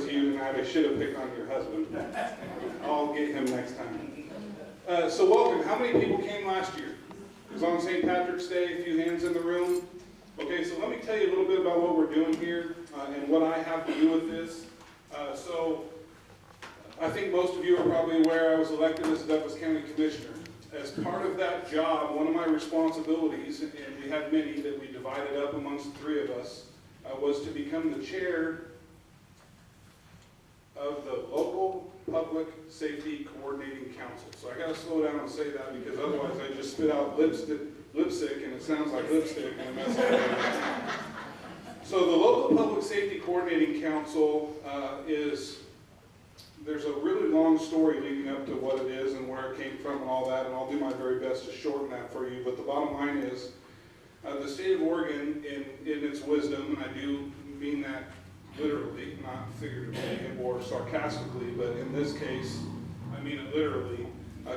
was you tonight. I should have picked on your husband. I'll get him next time. So welcome. How many people came last year? It was on St. Patrick's Day. A few hands in the room. Okay, so let me tell you a little bit about what we're doing here and what I have to do with this. So I think most of you are probably aware I was elected as a Douglas County Commissioner. As part of that job, one of my responsibilities, and we had many that we divided up amongst the three of us, was to become the chair of the Local Public Safety Coordinating Council. So I got to slow down and say that because otherwise I just spit out lipstick and it sounds like lipstick and I mess up. So the Local Public Safety Coordinating Council there's a really long story leading up to what it is and where it came from and all that, and I'll do my very best to shorten that for you. But the bottom line is, the state of Oregon, in its wisdom, and I do mean that literally, not figuratively or sarcastically, but in this case, I mean it literally,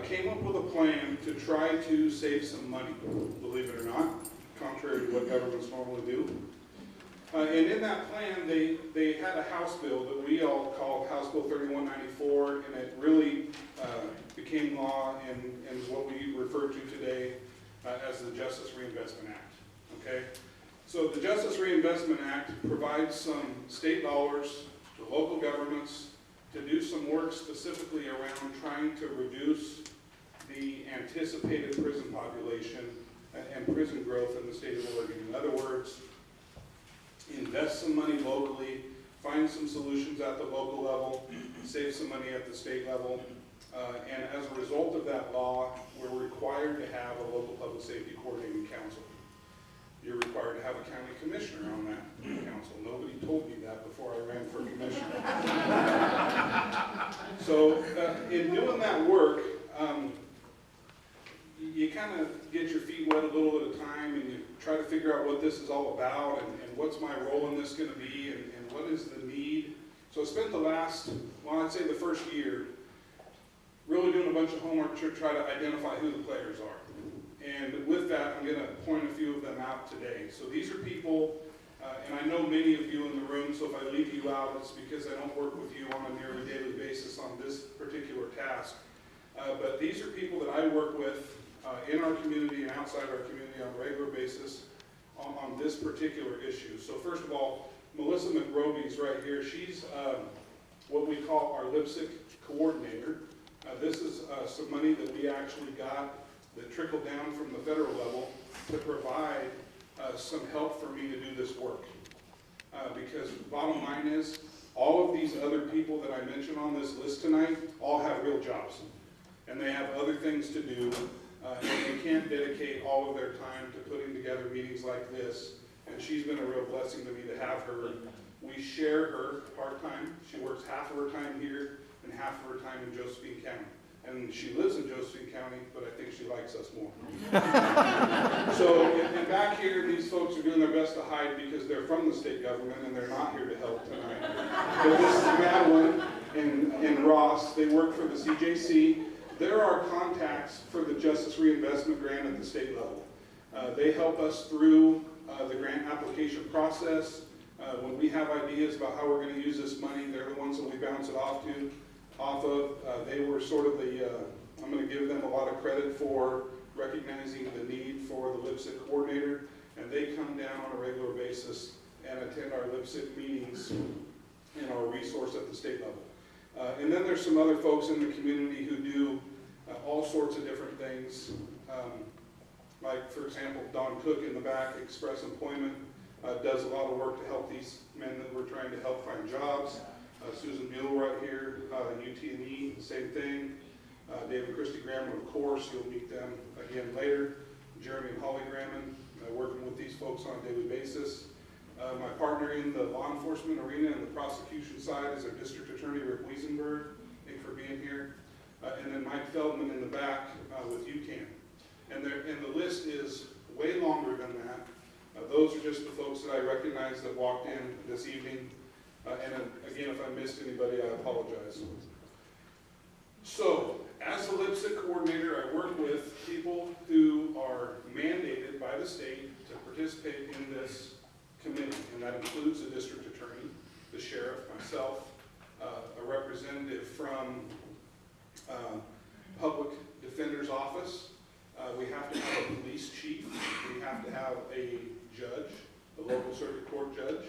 came up with a plan to try to save some money, believe it or not, contrary to what governments normally do. And in that plan, they had a House bill that we all called House Bill 3194, and it really became law and is what we refer to today as the Justice Reinvestment Act. Okay? So the Justice Reinvestment Act provides some state dollars to local governments to do some work specifically around trying to reduce the anticipated prison population and prison growth in the state of Oregon. In other words, invest some money locally, find some solutions at the local level, save some money at the state level, and as a result of that law, we're required to have a local public safety coordinating council. You're required to have a county commissioner on that council. Nobody told me that before I ran for commissioner. So in doing that work, you kind of get your feet wet a little at a time and you try to figure out what this is all about and what's my role in this going to be and what is the need. So I spent I'd say the first year really doing a bunch of homework to try to identify who the players are. And with that, I'm going to point a few of them out today. So these are people, and I know many of you in the room, so if I leave you out, it's because I don't work with you on a nearly daily basis on this particular task. But these are people that I work with in our community and outside our community on a regular basis on this particular issue. So first of all, Melissa McRoby's right here. She's what we call our LIPSIC coordinator. This is some money that we actually got that trickled down from the federal level to provide some help for me to do this work. Because bottom line is, all of these other people that I mentioned on this list tonight all have real jobs. And they have other things to do, and they can't dedicate all of their time to putting together meetings like this. And she's been a real blessing to me to have her. We share her part-time. She works half of her time here and half of her time in Josephine County. And she lives in Josephine County, but I think she likes us more. So, and back here, these folks are doing their best to hide because they're from the state government and they're not here to help tonight. But this is Madeline and Ross. They work for the CJC. They're our contacts for the Justice Reinvestment Grant at the state level. They help us through the grant application process. When we have ideas about how we're going to use this money, they're the ones that we bounce it off of. They were sort of I'm going to give them a lot of credit for recognizing the need for the LIPSIC coordinator, and they come down on a regular basis and attend our LIPSIC meetings and our resource at the state level. And then there's some other folks in the community who do all sorts of different things. Like, for example, Don Cook in the back, Express Employment, does a lot of work to help these men that we're trying to help find jobs. Susan Buell right here, UT&E, same thing. David Christie Grammon, of course, you'll meet them again later. Jeremy and Holly Grammon, working with these folks on a daily basis. My partner in the law enforcement arena and the prosecution side is our District Attorney, Rick Wiesenberg. Thank you for being here. And then Mike Feldman in the back with UCAN. And the list is way longer than that. Those are just the folks that I recognize that walked in this evening. And again, if I missed anybody, I apologize. So, as a LIPSIC coordinator, I work with people who are mandated by the state to participate in this committee, and that includes the district attorney, the sheriff, myself, public defender's office. We have to have a police chief. We have to have a judge, a local circuit court judge.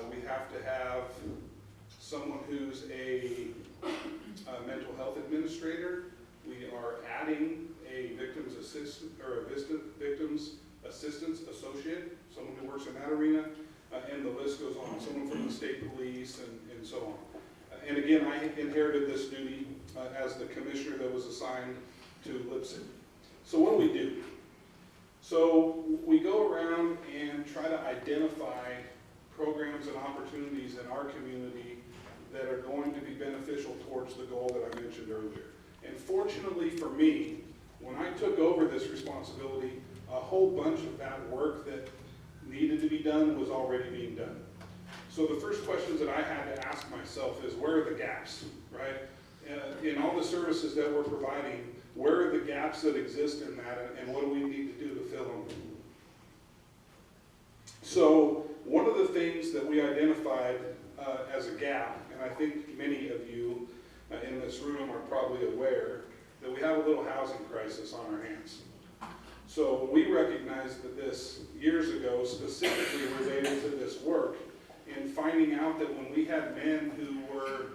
We have to have someone who's a mental health administrator. We are adding a victim's assistant or a victim's assistance associate, someone who works in that arena, and the list goes on. Someone from the state police and so on. And again, I inherited this duty as the commissioner that was assigned to Lipson. So what do? So we go around and try to identify programs and opportunities in our community that are going to be beneficial towards the goal that I mentioned earlier. And fortunately for me, when I took over this responsibility, a whole bunch of that work that needed to be done was already being done. So the first questions that I had to ask myself is, where are the gaps, right? In all the services that we're providing, where are the gaps that exist in that, and what do we need to do to fill them? So one of the things that we identified as a gap, and I think many of you in this room are probably aware, that we have a little housing crisis on our hands. So we recognized that this years ago, specifically related to this work, in finding out that when we had men who were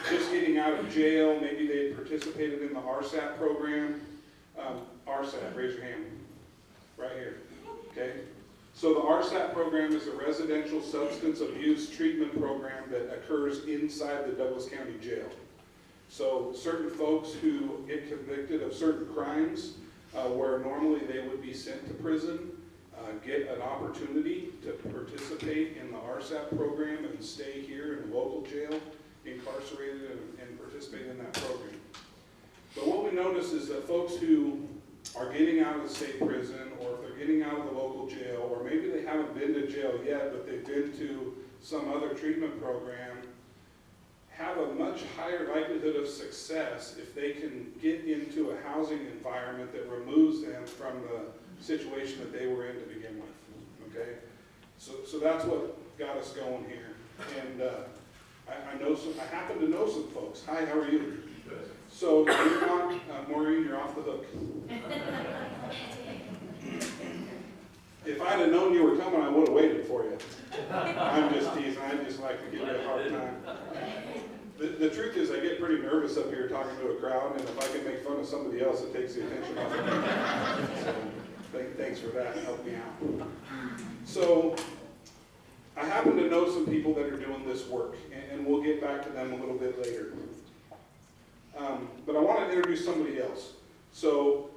just getting out of jail, maybe they had participated in the RSAT program. RSAT, raise your hand. Right here. Okay? So the RSAT program is a residential substance abuse treatment program that occurs inside the Douglas County Jail. So certain folks who get convicted of certain crimes, where normally they would be sent to prison, get an opportunity to participate in the RSAT program and stay here in the local jail, incarcerated and participate in that program. But what we notice is that folks who are getting out of the state prison, or if they're getting out of the local jail, or maybe they haven't been to jail yet, but they've been to some other treatment program, have a much higher likelihood of success if they can get into a housing environment that removes them from the situation that they were in to begin with. Okay? So that's what got us going here. And I happen to know some folks. Hi, how are you? Good. So you're not, Maureen, you're off the hook. If I'd have known you were coming, I would have waited for you. I'm just teasing. I just like to give you a hard time. The truth is, I get pretty nervous up here talking to a crowd, and if I can make fun of somebody else, it takes the attention off of me. So thanks for that. Help me out. So I happen to know some people that are doing this work, and we'll get back to them a little bit later. But I want to introduce somebody else. So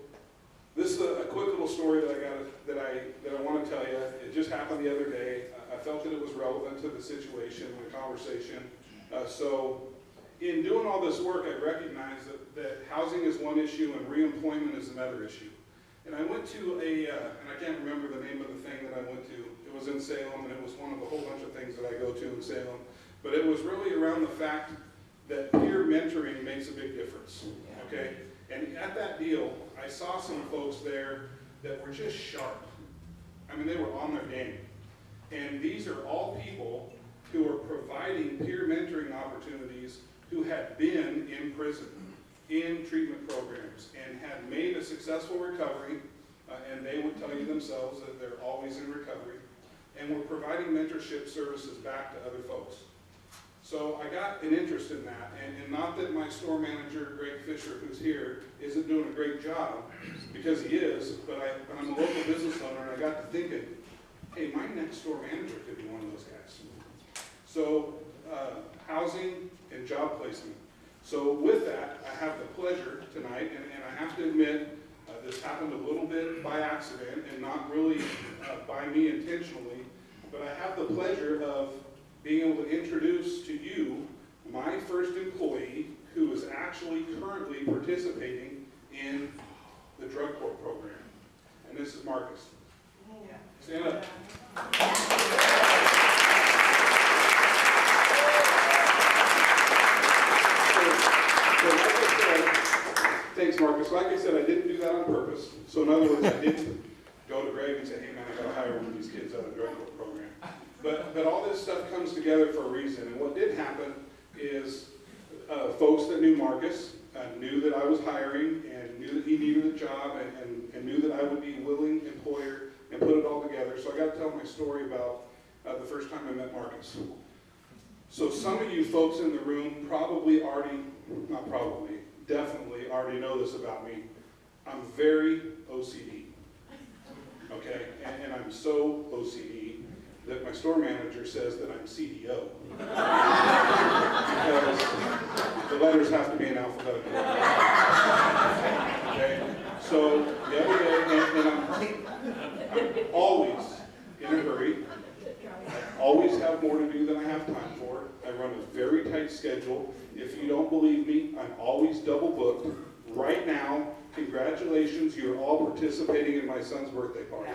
this is a quick little story that I want to tell you. It just happened the other day. I felt that it was relevant to the situation, the conversation. So in doing all this work, I recognized that housing is one issue and reemployment is another issue. And I went to and I can't remember the name of the thing that I went to. It was in Salem, and it was one of a whole bunch of things that I go to in Salem. But it was really around the fact that peer mentoring makes a big difference, okay? And at that deal, I saw some folks there that were just sharp. I mean, they were on their game. And these are all people who are providing peer mentoring opportunities who had been in prison, in treatment programs, and had made a successful recovery, and they would tell you themselves that they're always in recovery, and we're providing mentorship services back to other folks. So I got an interest in that, and not that my store manager, Greg Fisher, who's here, isn't doing a great job, because he is, but I'm a local business owner, and I got to thinking, hey, my next store manager could be one of those guys. So housing and job placement. So with that, I have the pleasure tonight, and I have to admit, this happened a little bit by accident and not really by me intentionally, but I have the pleasure of being able to introduce to you my first employee who is actually currently participating in the drug court program. And this is Marcus. Stand up. Thanks, Marcus. Like I said, I didn't do that on purpose. So in other words, I didn't go to Greg and say, hey man, I got to hire one of these kids out of the drug court program. But all this stuff comes together for a reason. And what did happen is folks that knew Marcus knew that I was hiring and knew that he needed a job and knew that I would be a willing employer and put it all together. So I got to tell my story about the first time I met Marcus. So some of you folks in the room definitely already know this about me. I'm very OCD, okay? And I'm so OCD that my store manager says that I'm CDO. Because the letters have to be in alphabetical order. Okay? So the other day, and I'm always in a hurry. I always have more to do than I have time for. I run a very tight schedule. If you don't believe me, I'm always double booked. Right now, congratulations, you're all participating in my son's birthday party.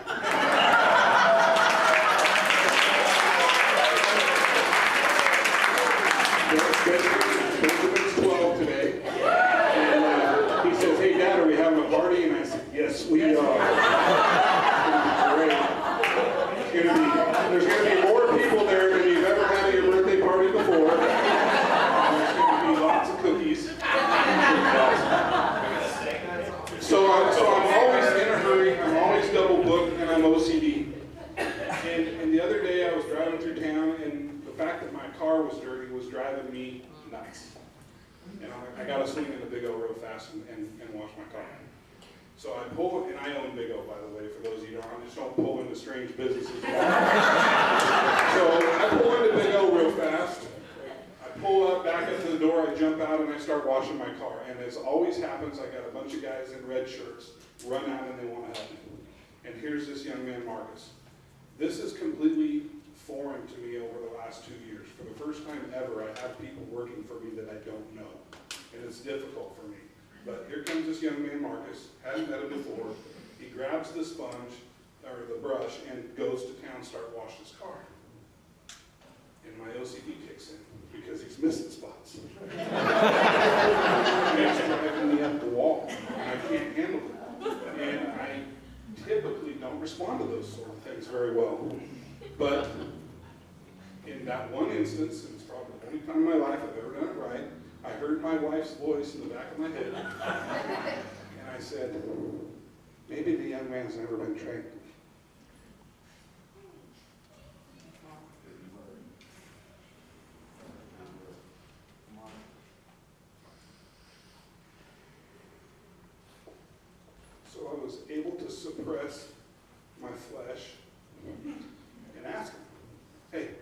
Benjamin's 12 today, and he says, "Hey Dad, are we having a party?" And I said, "Yes, we are." It's going to be great. There's going to be more people there than you've ever had at your birthday party before. There's going to be lots of cookies. So I'm always in a hurry. I'm always double booked, and I'm OCD. And the other day I was driving through town, and the fact that my car was dirty was driving me nuts. And I got to swing in the Big O real fast and wash my car. So I pull, and I own Big O, by the way, for those of you who don't, I just don't pull into strange businesses. So I pull into Big O real fast. I pull up, back up to the door, I jump out, and I start washing my car. And as always happens, I got a bunch of guys in red shirts run out and they want to help me. And here's this young man, Marcus. This is completely foreign to me over the last 2 years. For the first time ever, I have people working for me that I don't know. And it's difficult for me. But here comes this young man, Marcus, hadn't met him before. He grabs the sponge, or the brush, and goes to town, start washing his car. And my OCD kicks in, because he's missing spots. And it's driving me up the wall, and I can't handle it. And I typically don't respond to those sort of things very well. But in that one instance, and it's probably the only time in my life I've ever done it right, I heard my wife's voice in the back of my head, and I said, maybe the young man's never been trained. So I was able to suppress my flesh and ask him, hey,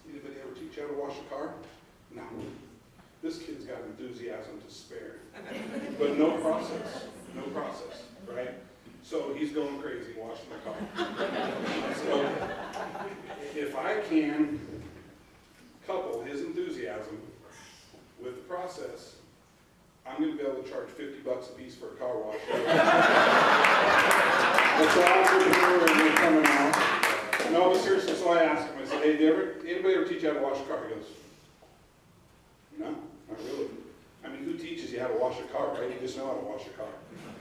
anybody ever teach you how to wash a car? No. This kid's got enthusiasm to spare, but no process, right? So he's going crazy washing the car. So if I can couple his enthusiasm with the process, I'm going to be able to charge $50 a piece for a car wash. That's all we're coming out. No, but seriously, so I asked him, I said, hey, anybody ever teach you how to wash a car? He goes, no, not really. I mean, who teaches you how to wash a car, right? You just know how to wash a car.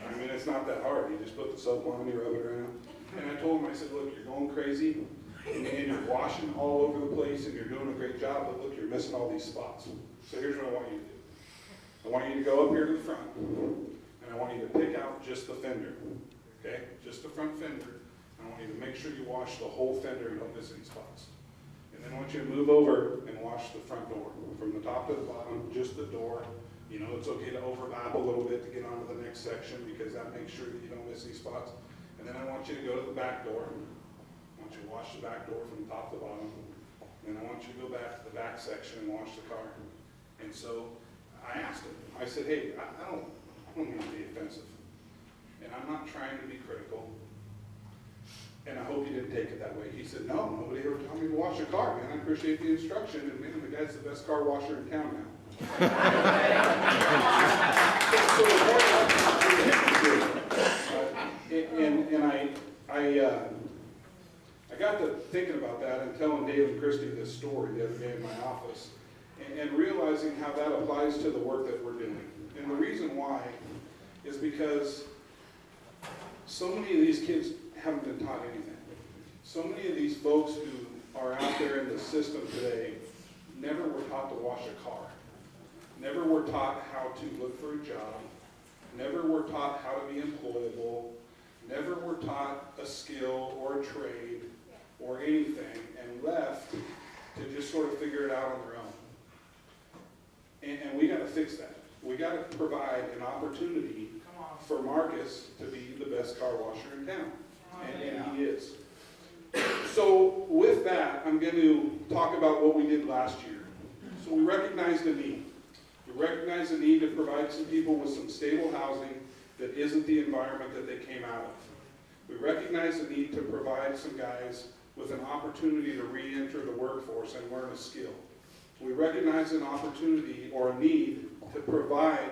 I mean, it's not that hard. You just put the soap on and you rub it around. And I told him, I said, look, you're going crazy, and you're washing all over the place, and you're doing a great job, but look, you're missing all these spots. So here's what I want you to do. I want you to go up here to the front, and I want you to pick out just the fender, okay? Just the front fender. I want you to make sure you wash the whole fender and don't miss any spots. And then I want you to move over and wash the front door. From the top to the bottom, just the door. You know, it's okay to overlap a little bit to get onto the next section because that makes sure that you don't miss any spots. And then I want you to go to the back door. I want you to wash the back door from the top to the bottom. And then I want you to go back to the back section and wash the car. And so I asked him, I said, hey, I don't mean to be offensive. And I'm not trying to be critical. And I hope you didn't take it that way. He said, no, nobody ever taught me to wash a car, man. I appreciate the instruction, and man, the guy's the best car washer in town now. I got to thinking about that and telling Dave and Christy this story the other day in my office, and realizing how that applies to the work that we're doing. And the reason why is because so many of these kids haven't been taught anything. So many of these folks who are out there in the system today never were taught to wash a car. never were taught how to look for a job, never were taught how to be employable, never were taught a skill or a trade or anything, and left to just sort of figure it out on their own. And we got to fix that. We got to provide an opportunity for Marcus to be the best car washer in town, and he is. So with that, I'm going to talk about what we did last year. So we recognized the need. We recognized the need to provide some people with some stable housing that isn't the environment that they came out of. We recognize the need to provide some guys with an opportunity to re-enter the workforce and learn a skill. We recognize an opportunity or a need to provide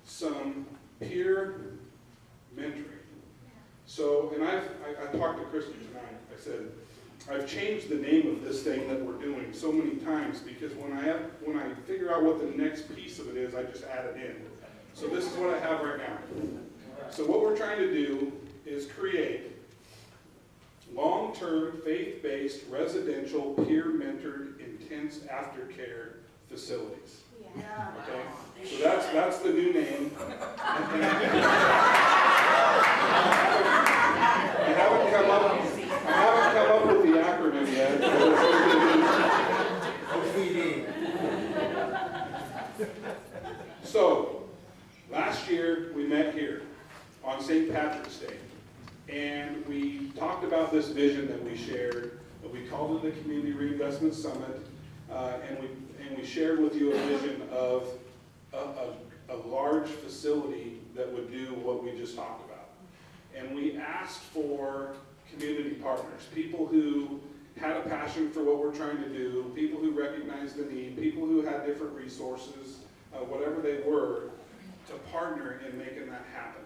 some peer mentoring. So, and I talked to Kristen tonight. I said, I've changed the name of this thing that we're doing so many times because when I figure out what the next piece of it is, I just add it in. So this is what I have right now. So what we're trying to do is create long-term, faith-based, residential, peer-mentored, intense aftercare facilities. Yeah. Okay? So that's the new name. I haven't come up with the acronym yet. So, last year we met here on St. Patrick's Day. And we talked about this vision that we shared. We called it the Community Reinvestment Summit. And we shared with you a vision of a large facility that would do what we just talked about. And we asked for community partners, people who had a passion for what we're trying to do, people who recognized the need, people who had different resources, whatever they were, to partner in making that happen.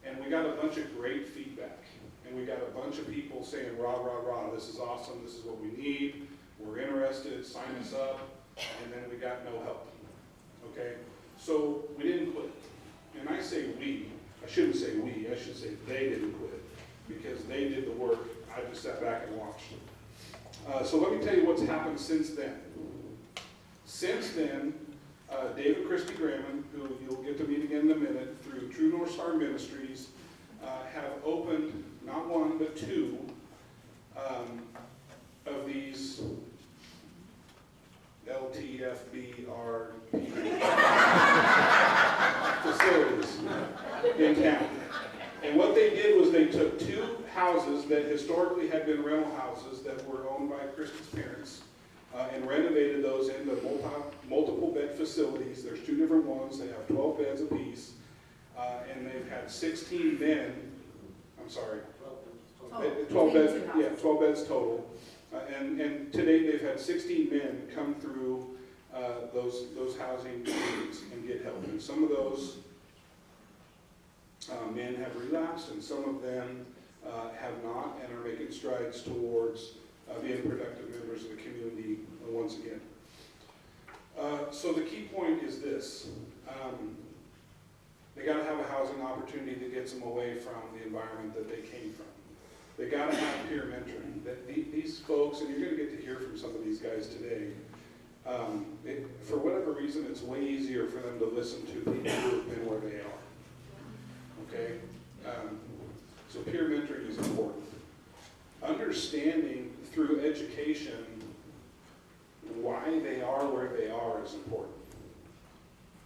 And we got a bunch of great feedback. And we got a bunch of people saying, rah, rah, rah, this is awesome, this is what we need, we're interested, sign us up, and then we got no help. Okay? So we didn't quit. And I say we, I shouldn't say we, I should say they didn't quit, because they did the work, I just sat back and watched. So let me tell you what's happened since then. Since then, David and Christy Graham, who you'll get to meet again in a minute, through True North Star Ministries, have opened not one but two of these LTFBR facilities in town. And what they did was they took two houses that historically had been rental houses that were owned by Christy's parents, and renovated those into multiple bed facilities. There's two different ones. They have 12 beds apiece. And they've had 16 men, I'm sorry, 12 beds, yeah, 12 beds total. And to date, they've had 16 men come through those housing units and get help. And some of those men have relapsed, and some of them have not, and are making strides towards being productive members of the community once again. So the key point is this. They got to have a housing opportunity that gets them away from the environment that they came from. They got to have peer mentoring. That these folks, and you're going to get to hear from some of these guys today, for whatever reason, it's way easier for them to listen to people who have been where they are. Okay? So peer mentoring is important. Understanding through education why they are where they are is important.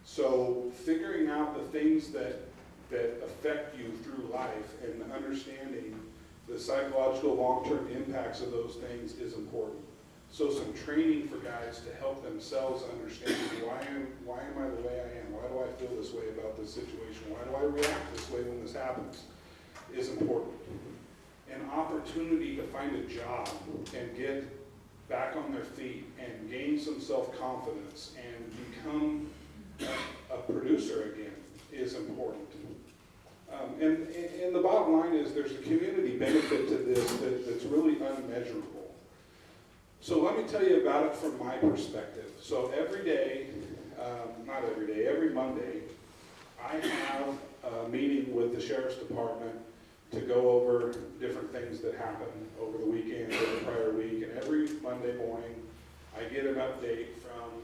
So figuring out the things that affect you through life and understanding the psychological long-term impacts of those things is important. So some training for guys to help themselves understand why am I the way I am? Why do I feel this way about this situation? Why do I react this way when this happens? Is important. An opportunity to find a job and get back on their feet and gain some self-confidence and become a producer again is important. And the bottom line is there's a community benefit to this that's really unmeasurable. So let me tell you about it from my perspective. So every day, not every day, every Monday, I have a meeting with the Sheriff's Department to go over different things that happened over the weekend or the prior week. And every Monday morning, I get an update from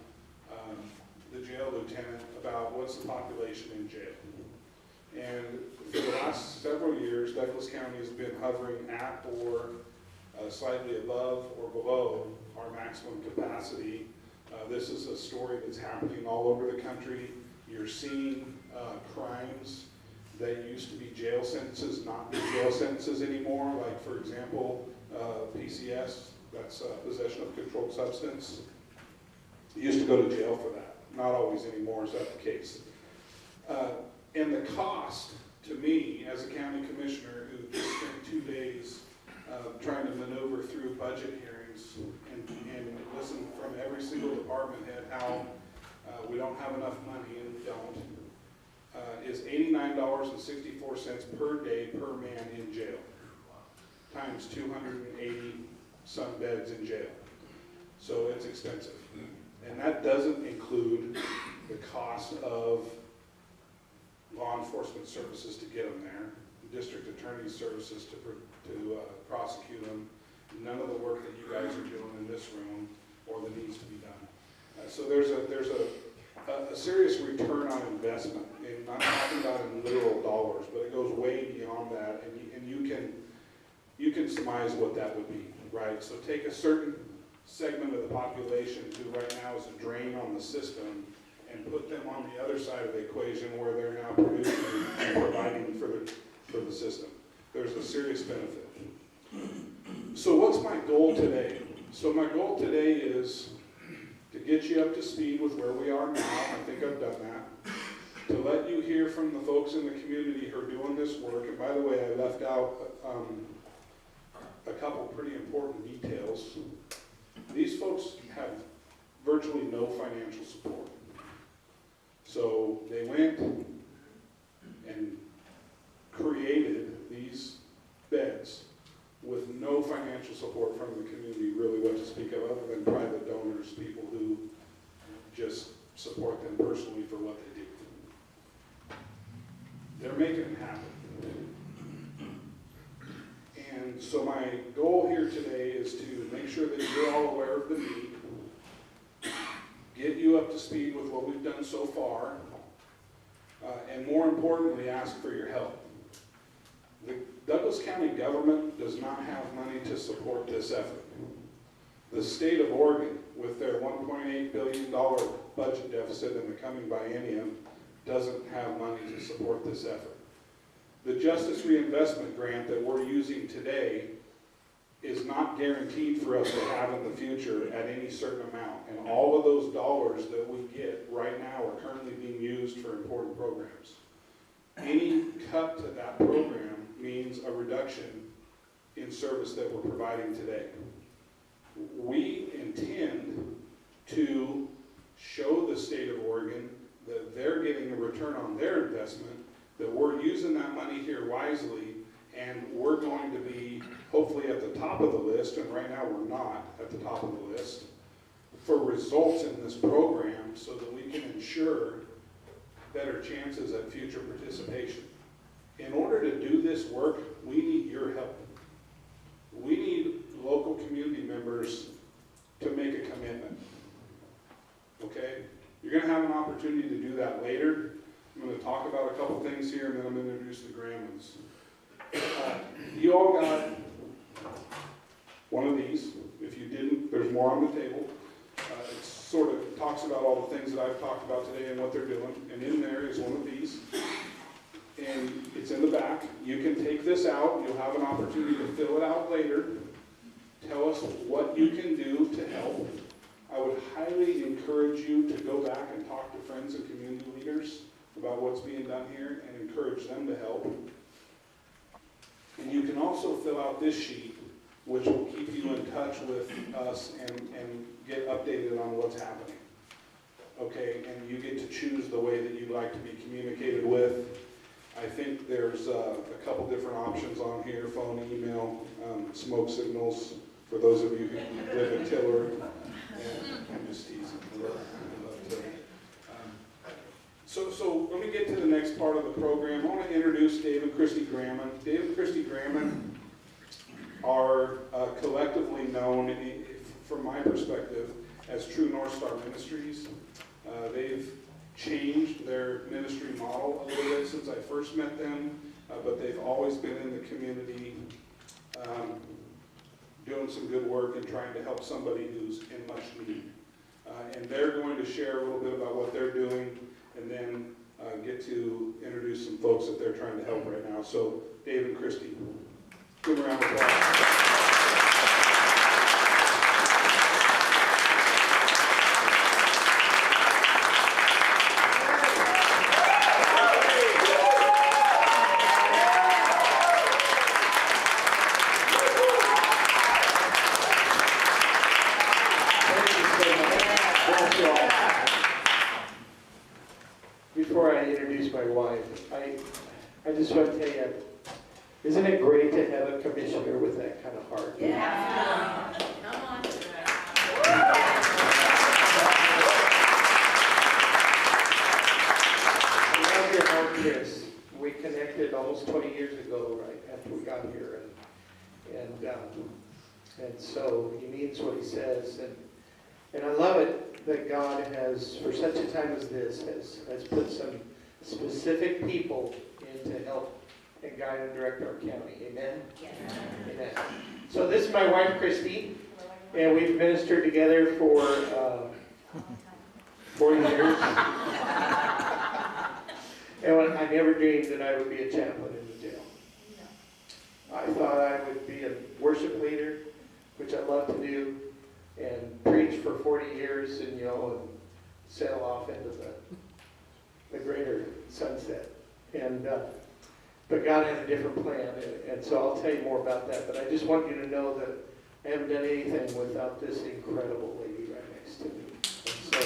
the jail lieutenant about what's the population in jail. And for the last several years, Douglas County has been hovering at or slightly above or below our maximum capacity. This is a story that's happening all over the country. You're seeing crimes that used to be jail sentences not be jail sentences anymore, like for example, PCS, that's possession of controlled substance. You used to go to jail for that. Not always anymore is that the case. And the cost to me as a county commissioner who spent 2 days trying to maneuver through budget hearings and listen from every single department head how we don't have enough money and we don't, is $89.64 per day per man in jail, times 280 some beds in jail. So it's expensive. And that doesn't include the cost of law enforcement services to get them there, district attorney's services to prosecute them, none of the work that you guys are doing in this room or that needs to be done. So there's a serious return on investment, and I'm not talking about in literal dollars, but it goes way beyond that, and you can surmise what that would be, right? So take a certain segment of the population who right now is a drain on the system and put them on the other side of the equation where they're now producing and providing for the system. There's a serious benefit. So what's my goal today? So my goal today is to get you up to speed with where we are now. I think I've done that. To let you hear from the folks in the community who are doing this work. And by the way, I left out a couple pretty important details. These folks have virtually no financial support. So they went and created these beds with no financial support from the community really what to speak of other than private donors, people who just support them personally for what they do. They're making it happen. And so my goal here today is to make sure that you're all aware of the need, get you up to speed with what we've done so far, and more importantly, ask for your help. The Douglas County government does not have money to support this effort. The state of Oregon, with their $1.8 billion budget deficit in the coming biennium, doesn't have money to support this effort. The Justice Reinvestment grant that we're using today is not guaranteed for us to have in the future at any certain amount. And all of those dollars that we get right now are currently being used for important programs. Any cut to that program means a reduction in service that we're providing today. We intend to show the state of Oregon that they're getting a return on their investment, that we're using that money here wisely, and we're going to be hopefully at the top of the list, and right now we're not at the top of the list, for results in this program so that we can ensure better chances at future participation. In order to do this work, we need your help. We need local community members to make a commitment. Okay? You're going to have an opportunity to do that later. I'm going to talk about a couple things here, and then I'm going to introduce the Grammans. You all got one of these. If you didn't, there's more on the table. It sort of talks about all the things that I've talked about today and what they're doing. And in there is one of these. And it's in the back. You can take this out. You'll have an opportunity to fill it out later. Tell us what you can do to help. I would highly encourage you to go back and talk to friends and community leaders about what's being done here and encourage them to help. And you can also fill out this sheet, which will keep you in touch with us and get updated on what's happening. Okay, and you get to choose the way that you'd like to be communicated with. I think there's a couple different options on here: phone, email, smoke signals, for those of you who live in Tiller. I'm just teasing. I love Tiller. So let me get to the next part of the program. I want to introduce Dave and Christy Grammon. Dave and Christy Grammon are collectively known, from my perspective, as True North Star Ministries. They've model a little bit since I first met them, but they've always been in the community doing some good work and trying to help somebody who's in much need. And they're going to share a little bit about what they're doing, and then get to introduce some folks that they're trying to help right now. So Dave and Christy, give them a round of applause. Before I introduce my wife, I just want to tell you, isn't it great to have a commissioner with that kind of heart? Yeah. Come on. I love your heart, Chris. We connected almost 20 years ago, right after we got here, and so he means what he says, and I love it that God has, for such a time as this, has put some specific people in to help and guide and direct our county. Amen? Yes. Amen. So this is my wife, Christy, and we've ministered together for 40 years. And I never dreamed that I would be a chaplain in the jail. I thought I would be a worship leader, which I love to do, and preach for 40 years and, and sail off into the greater sunset. And but God had a different plan, and so I'll tell you more about that. But I just want you to know that I haven't done anything without this incredible lady right next to me. And so,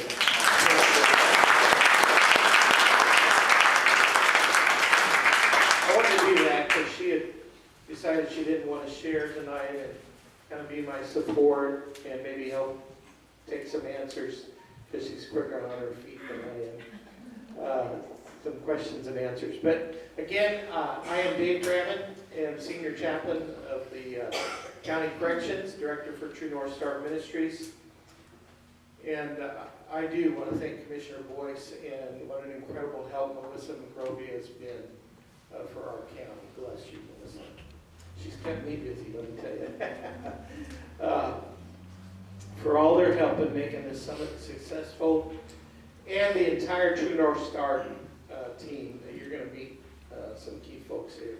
I wanted to do that because she had decided she didn't want to share tonight and kind of be my support and maybe help take some answers, because she's quicker on her feet than I am. Some questions and answers. But again, I am Dave Dramond, and Senior Chaplain of the County Corrections, Director for True North Star Ministries. And I do want to thank Commissioner Boyce and what an incredible help Melissa McGrovey has been for our county. Bless you, Melissa. She's kept me busy, let me tell you. For all their help in making this summit successful, and the entire True North Star team that you're going to meet some key folks here.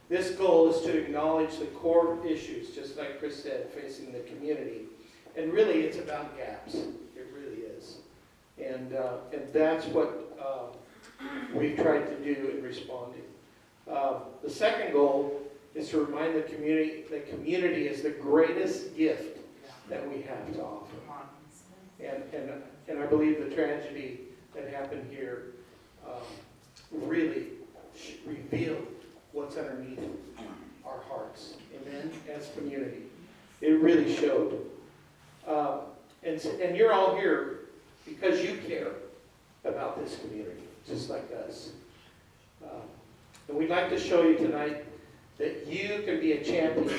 This goal is to acknowledge the core issues, just like Chris said, facing the community. And really, it's about gaps. It really is. And that's what we've tried to do in responding. The second goal is to remind the community that community is the greatest gift that we have to offer. And I believe the tragedy that happened here really revealed what's underneath our hearts. Amen? As community. It really showed. And you're all here because you care about this community, just like us. And we'd like to show you tonight that you can be a champion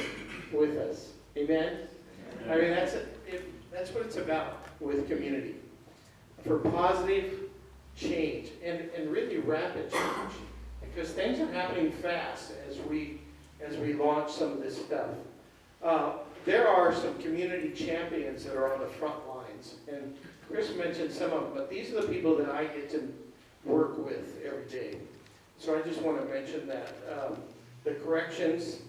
with us. Amen? I mean, that's what it's about with community. For positive change, and really rapid change. Because things are happening fast as we launch some of this stuff. There are some community champions that are on the front lines. And Chris mentioned some of them, but these are the people that I get to work with every day. So I just want to mention that. The corrections,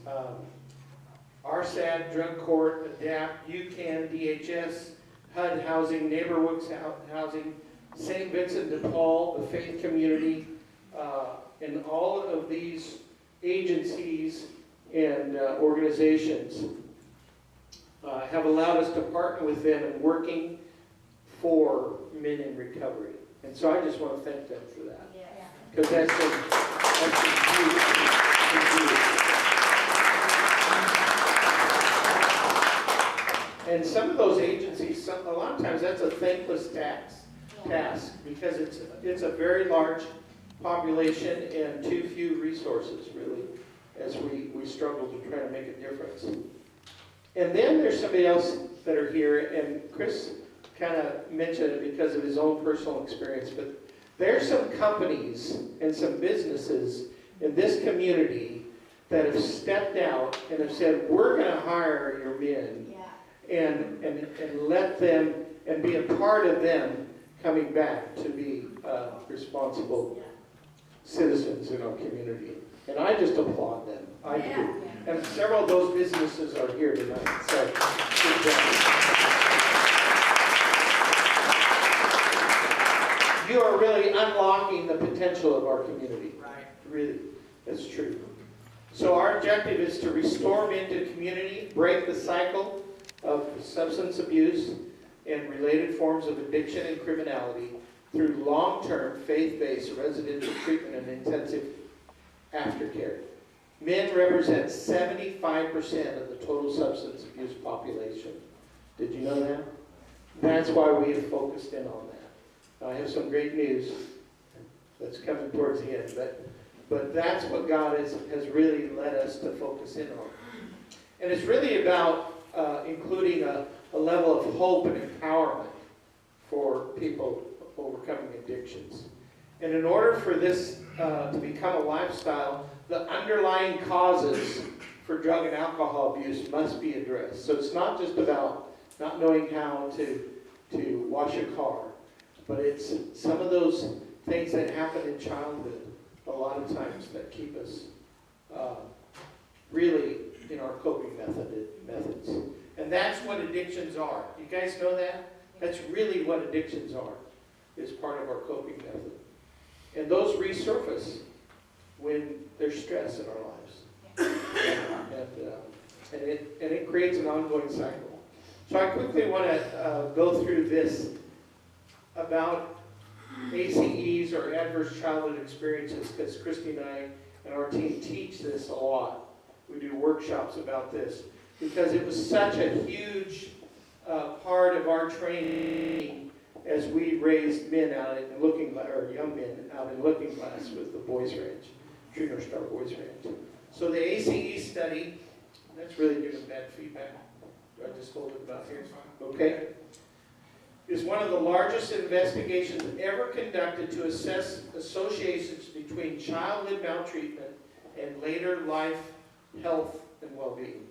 RSAD, Drug Court, ADAPT, UCAN, DHS, HUD Housing, Neighborhoods Housing, St. Vincent de Paul, the faith community, and all of these agencies and organizations have allowed us to partner with them in working for men in recovery. And so I just want to thank them for that. Because that's huge. And some of those agencies, a lot of times that's a thankless task because it's a very large population and too few resources, really, as we struggle to try to make a difference. And then there's somebody else that are here, and Chris kind of mentioned it because of his own personal experience, but There's some companies and some businesses in this community that have stepped out and have said, we're going to hire your men and let them and be a part of them coming back to be responsible citizens in our community. And I just applaud them. I do. And several of those businesses are here tonight. So, good job. You are really unlocking the potential of our community. Right. Really, that's true. So our objective is to restore men to community, break the cycle of substance abuse and related forms of addiction and criminality through long-term, faith-based residential treatment and intensive aftercare. Men represent 75% of the total substance abuse population. Did you know that? That's why we have focused in on that. I have some great news that's coming towards the end, but that's what God has really led us to focus in on. And it's really about including a level of hope and empowerment for people overcoming addictions. And in order for this to become a lifestyle, the underlying causes for drug and alcohol abuse must be addressed. So it's not just about not knowing how to wash a car, but it's some of those things that happen in childhood a lot of times that keep us really in our coping methods. And that's what addictions are. You guys know that? That's really what addictions are, is part of our coping method. And those resurface when there's stress in our lives. And it creates an ongoing cycle. So I quickly want to go through this about ACEs, or adverse childhood experiences, because Christy and I and our team teach this a lot. We do workshops about this because it was such a huge part of our training as we raised men out in Looking Glass, or young men out in Looking Glass with the Boys Ranch, True North Star Boys Ranch. So the ACE study, that's really giving bad feedback. Do I just hold it about here? Okay. Is one of the largest investigations ever conducted to assess associations between childhood maltreatment and later life health and well-being.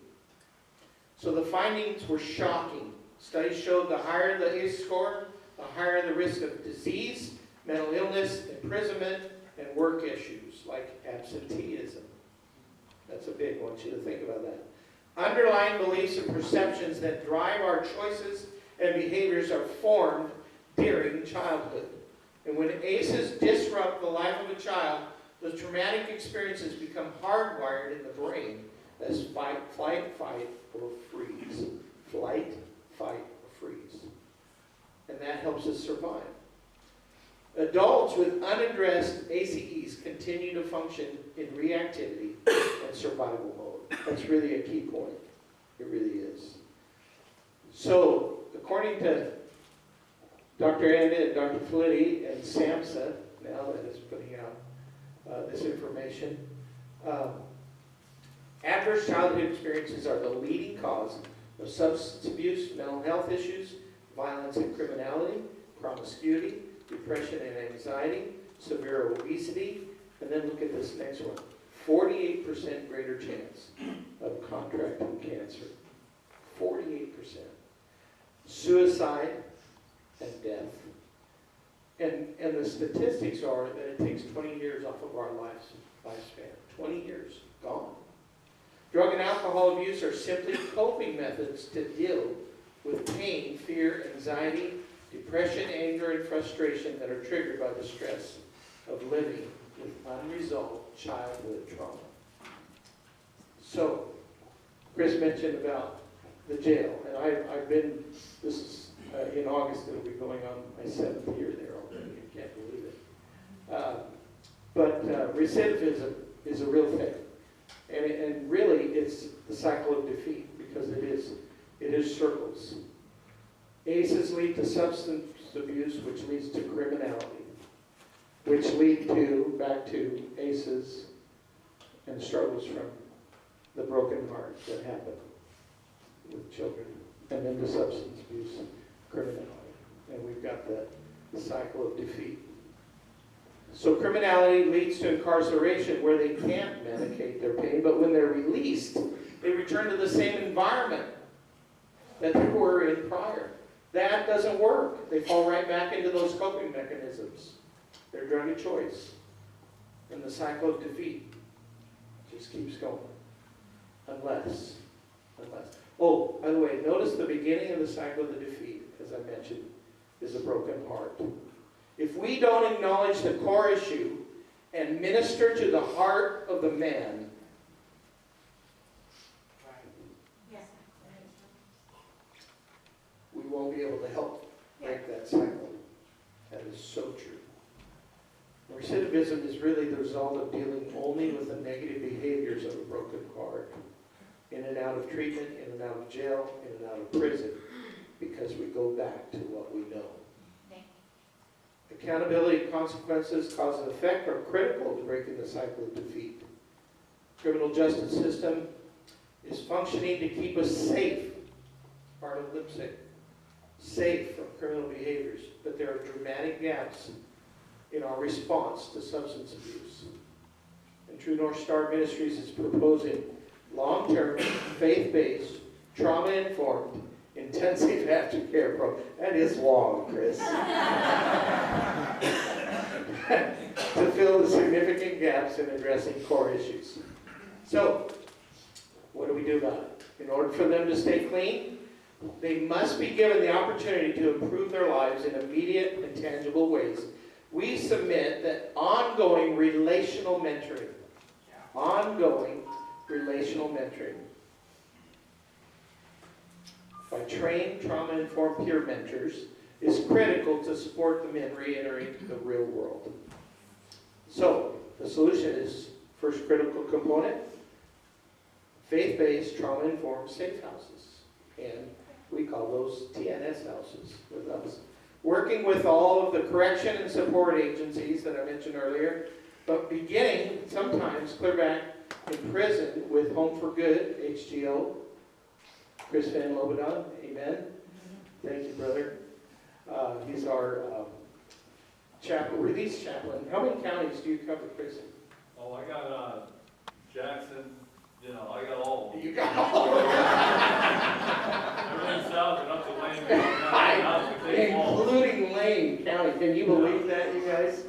So the findings were shocking. Studies showed the higher the ACE score, the higher the risk of disease, mental illness, imprisonment, and work issues like absenteeism. That's a big one. I want you to think about that. Underlying beliefs and perceptions that drive our choices and behaviors are formed during childhood. And when ACEs disrupt the life of a child, the traumatic experiences become hardwired in the brain as fight, flight, fight, or freeze. Flight, fight, or freeze. And that helps us survive. Adults with unaddressed ACEs continue to function in reactivity and survival mode. That's really a key point. It really is. So, according to Dr. Anna and Dr. Felitti and SAMHSA, now that is putting out this information, adverse childhood experiences are the leading cause of substance abuse, mental health issues, violence and criminality, promiscuity, depression and anxiety, severe obesity, and then look at this next one, 48% greater chance of contracting cancer. 48%. Suicide and death. And the statistics are that it takes 20 years off of our lifespan. 20 years, gone. Drug and alcohol abuse are simply coping methods to deal with pain, fear, anxiety, depression, anger, and frustration that are triggered by the stress of living with unresolved childhood trauma. So, Chris mentioned about the jail, and I've been, this is in August, it'll be going on my 7th year there already. I can't believe it. But recidivism is a real thing. And really, it's the cycle of defeat, because it is circles. ACEs lead to substance abuse, which leads to criminality, which lead to, back to ACEs and struggles from the broken heart that happen with children, and then to substance abuse, criminality. And we've got the cycle of defeat. So criminality leads to incarceration where they can't medicate their pain, but when they're released, they return to the same environment that they were in prior. That doesn't work. They fall right back into those coping mechanisms. Their drug of choice. And the cycle of defeat just keeps going. Unless. Oh, by the way, notice the beginning of the cycle of the defeat, as I mentioned, is a broken heart. If we don't acknowledge the core issue and minister to the heart of the man, we won't be able to help break that cycle. That is so true. Recidivism is really the result of dealing only with the negative behaviors of a broken heart. In and out of treatment, in and out of jail, in and out of prison, because we go back to what we know. Accountability, consequences, cause and effect are critical to breaking the cycle of defeat. Criminal justice system is functioning to keep us safe. Part of LIPSIC. Safe from criminal behaviors. But there are dramatic gaps in our response to substance abuse. And True North Star Ministries is proposing long-term, faith-based, trauma-informed, intensive aftercare program. That is long, Chris. To fill the significant gaps in addressing core issues. So, what do we do about it? In order for them to stay clean, they must be given the opportunity to improve their lives in immediate and tangible ways. We submit that ongoing relational mentoring by trained, trauma-informed peer mentors is critical to support the men re-entering the real world. So, the solution is, first critical component, faith-based, trauma-informed safe houses. And we call those TNS houses with us. Working with all of the correction and support agencies that I mentioned earlier, but beginning sometimes clear back in prison with Home for Good, HGO. Chris Van Lobodon, amen. Thank you, brother. He's our release chaplain. How many counties do you cover, Chris? Oh, I got Jackson, I got all of them. You got all of them. Everything south and up to Lane County. Including Lane County. Can you believe that, you guys?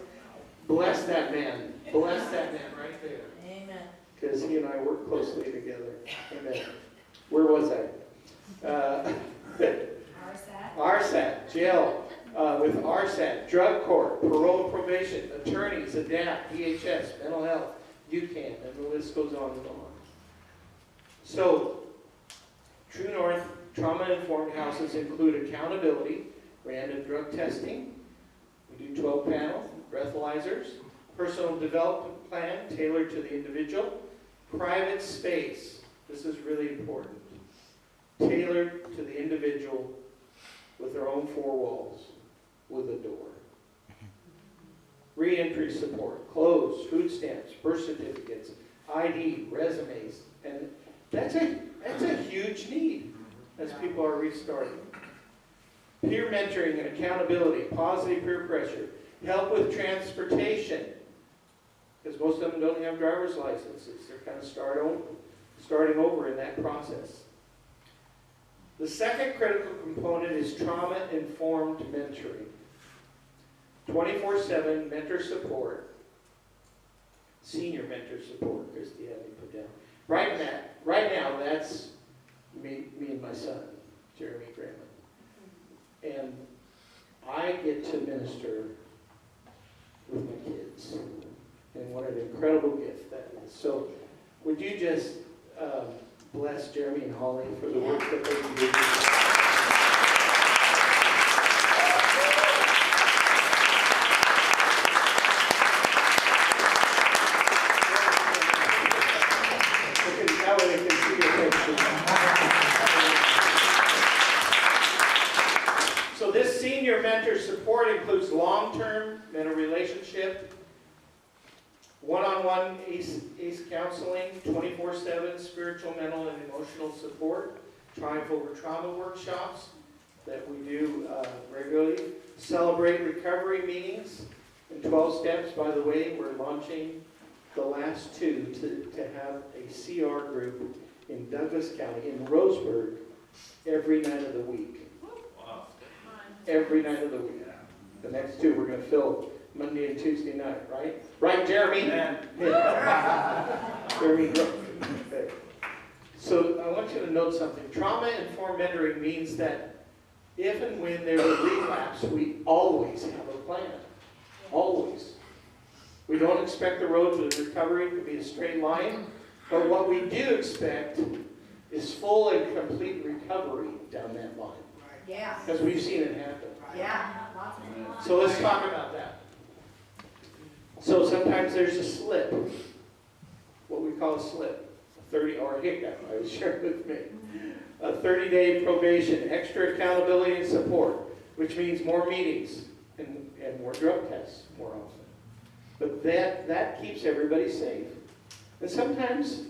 Bless that man. Bless that man right there. Amen. Because he and I work closely together. Amen. Where was I? RSAT, jail, with RSAT, drug court, parole and probation, attorneys, ADAPT, DHS, mental health, UCAN, and the list goes on and on. So, True North trauma-informed houses include accountability, random drug testing, we do 12-panel, breathalyzers, personal development plan tailored to the individual, private space, this is really important, tailored to the individual with their own four walls, with a door. Re-entry support, clothes, food stamps, birth certificates, ID, resumes, and that's a huge need as people are restarting. Peer mentoring and accountability, positive peer pressure, help with transportation, because most of them don't have driver's licenses. They're kind of starting over in that process. The second critical component is trauma-informed mentoring. 24/7 mentor support, senior mentor support, Christy had me put down. Right now, that's me and my son, Jeremy Graham. And I get to minister with my kids. And what an incredible gift that is. So, would you just bless Jeremy and Holly for the work that they do? That way they can see your picture. So this senior mentor support includes long-term mentor relationship, one-on-one ACE counseling, 24/7 spiritual, mental, and emotional support, Triumph Over Trauma workshops that we do regularly, celebrate recovery meetings, and 12 steps, by the way, we're launching the last two to have a CR group in Douglas County, in Roseburg, every night of the week. Wow. Every night of the week. The next two we're going to fill Monday and Tuesday night, right? Right, Jeremy? Jeremy. Okay. So I want you to note something. Trauma-informed mentoring means that if and when there's a relapse, we always have a plan. Always. We don't expect the road to recovery to be a straight line, but what we do expect is full and complete recovery down that line. Yeah, Because we've seen it happen. yeah. Lots of So let's talk about that. So sometimes there's a slip, what we call a slip, a 30 or a hiccup, I was sharing with me. A 30-day probation, extra accountability and support, which means more meetings and more drug tests more often. But that keeps everybody safe. And sometimes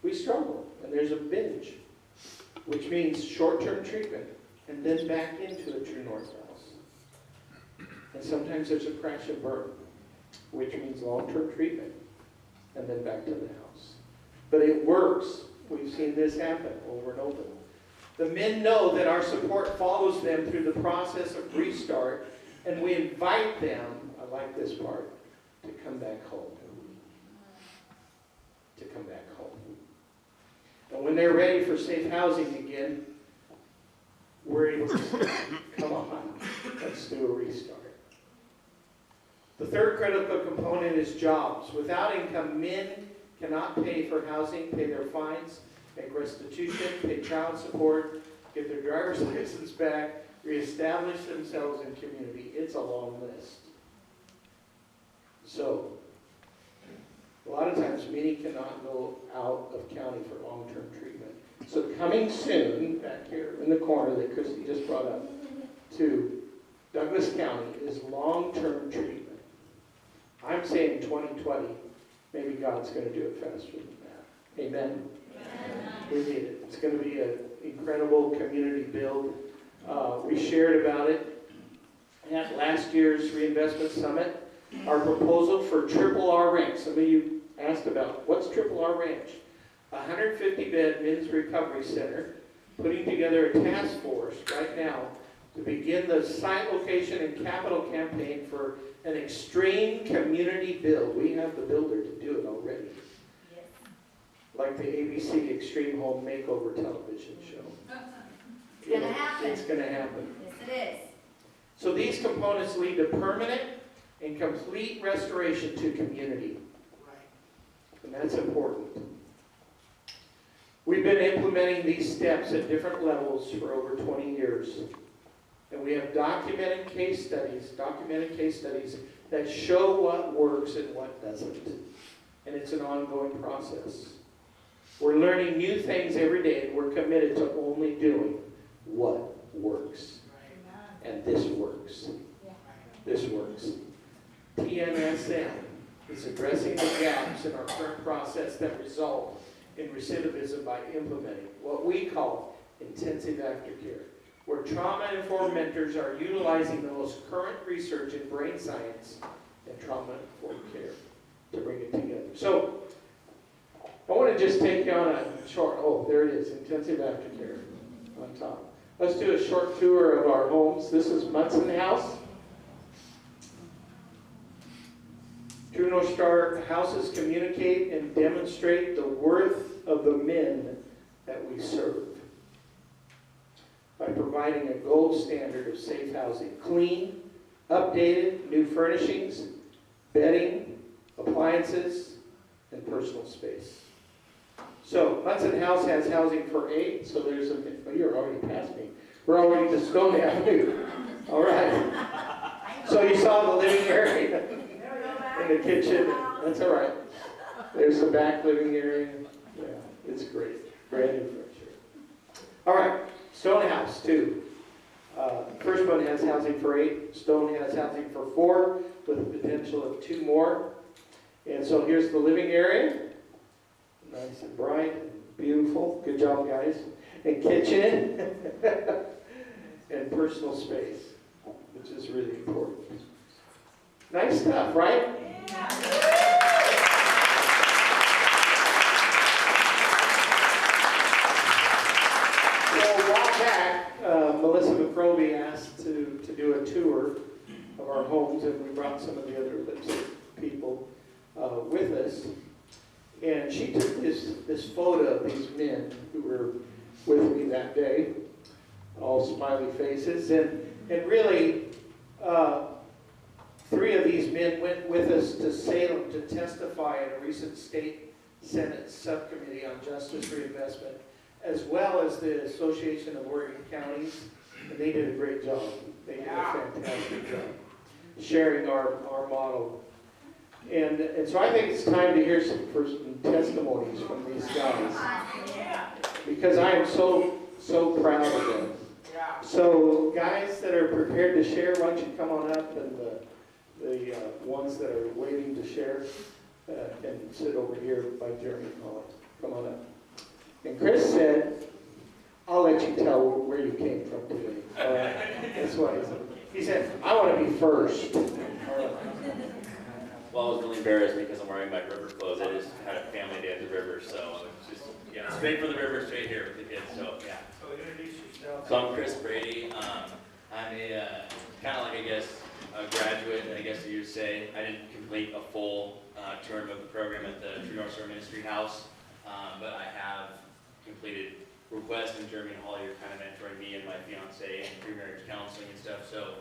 we struggle, and there's a binge, which means short-term treatment, and then back into a true north house. And sometimes there's a crash and burn, which means long-term treatment, and then back to the house. But it works. We've seen this happen over and over. The men know that our support follows them through the process of restart, and we invite them, I like this part, to come back home. To come back home. And when they're ready for safe housing again, we're able to say, come on, let's do a restart. The third critical component is jobs. Without income, men cannot pay for housing, pay their fines, make restitution, pay child support, get their driver's license back, reestablish themselves in community. It's a long list. So, a lot of times many cannot go out of county for long-term treatment. So coming soon, back here in the corner that Christy just brought up, to Douglas County is long-term treatment. I'm saying 2020, maybe God's going to do it faster than that. Amen? Amen. We need it. It's going to be an incredible community build. We shared about it at last year's Reinvestment Summit. Our proposal for Triple R Ranch. Some of you asked about what's Triple R Ranch? A 150-bed men's recovery center, putting together a task force right now to begin the site location and capital campaign for an extreme community build. We have the builder to do it already. Yes. Like the ABC Extreme Home Makeover television show. It's going to happen. It's going to happen. Yes, it is. So these components lead to permanent and complete restoration to community. And that's important. We've been implementing these steps at different levels for over 20 years. And we have documented case studies that show what works and what doesn't. And it's an ongoing process. We're learning new things every day, and we're committed to only doing what works. And this works. This works. TNS is addressing the gaps in our current process that result in recidivism by implementing what we call intensive aftercare, where trauma-informed mentors are utilizing the most current research in brain science and trauma-informed care to bring it together. So, I want to just take you on a short, there it is, intensive aftercare on top. Let's do a short tour of our homes. This is Munson House. True North Star houses communicate and demonstrate the worth of the men that we serve by providing a gold standard of safe housing. Clean, updated, new furnishings, bedding, appliances, and personal space. So, Munson House has housing for 8, so there's you're already past me. We're already to Stone Avenue. All right. So you saw the living area and the kitchen. That's all right. There's the back living area. Yeah, it's great. Brand new furniture. All right. Stone House, 2. First one has housing for 8. Stone has housing for 4 with the potential of 2 more. And so here's the living area. Nice and bright and beautiful. Good job, guys. And kitchen and personal space, which is really important. Nice stuff, right? So a while back, Melissa McRobey asked to do a tour of our homes, and we brought some of the other people with us. And she took this photo of these men who were with me that day, all smiley faces, and really, 3 of these men went with us to Salem to testify at a recent state Senate subcommittee on justice reinvestment, as well as the Association of Oregon Counties, and they did a great job. They did a fantastic job sharing our model. And so I think it's time to hear some testimonies from these guys, because I am so proud of them. So guys that are prepared to share, why don't you come on up, and the ones that are waiting to share can sit over here by Jeremy Collins. Come on up. And Chris said, I'll let you tell where you came from today. All right? That's what he said. He said, I want to be first. All right. Well, I was really embarrassed because I'm wearing my river clothes. I just had a family day at the river, so it's just, straight for the river, straight here with the kids, so, yeah. So introduce yourself. So I'm Chris Brady. I'm a, kind of like, I guess, a graduate, I guess you'd say. I didn't complete a full term of the program at the True North Star Ministry House, but I have completed requests, and Jeremy and Holly are kind of mentoring me and my fiance and pre-marriage counseling and stuff. So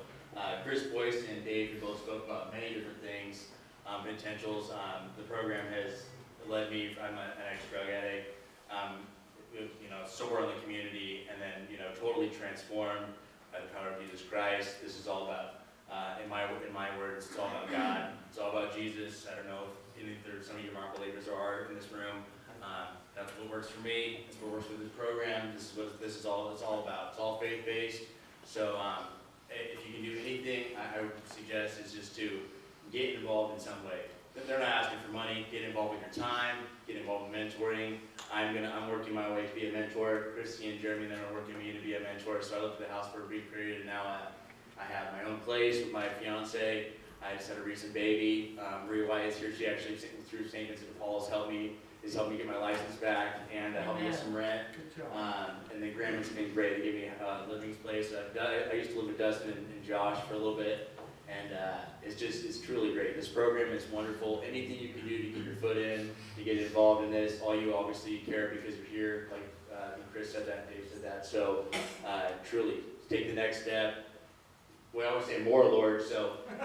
Chris Boyce and Dave have both spoke about many different things, potentials. The program has led me, I'm an ex-drug addict, sober in the community, and then, totally transformed by the power of Jesus Christ. This is all about, in my words, it's all about God. It's all about Jesus. I don't know if there's some of you aren't believers or are in this room. That's what works for me. That's what works with this program. This is what this is all. It's all about. It's all faith-based. So if you can do anything, I would suggest is just to get involved in some way. They're not asking for money. Get involved with your time. Get involved in mentoring. I'm working my way to be a mentor. Christy and Jeremy then are working me to be a mentor. So I looked at the house for a brief period, and now I have my own place with my fiance. I just had a recent baby. Maria White is here. She actually, through St. Vincent de Paul, has helped me get my license back and helped me get some rent. And then Grandma's been great. They gave me a living place. I used to live with Dustin and Josh for a little bit. And it's truly great. This program is wonderful. Anything you can do to get your foot in, to get involved in this, all you obviously care because you're here, like Chris said that, Dave said that. So truly, take the next step. We always say more, Lord, so we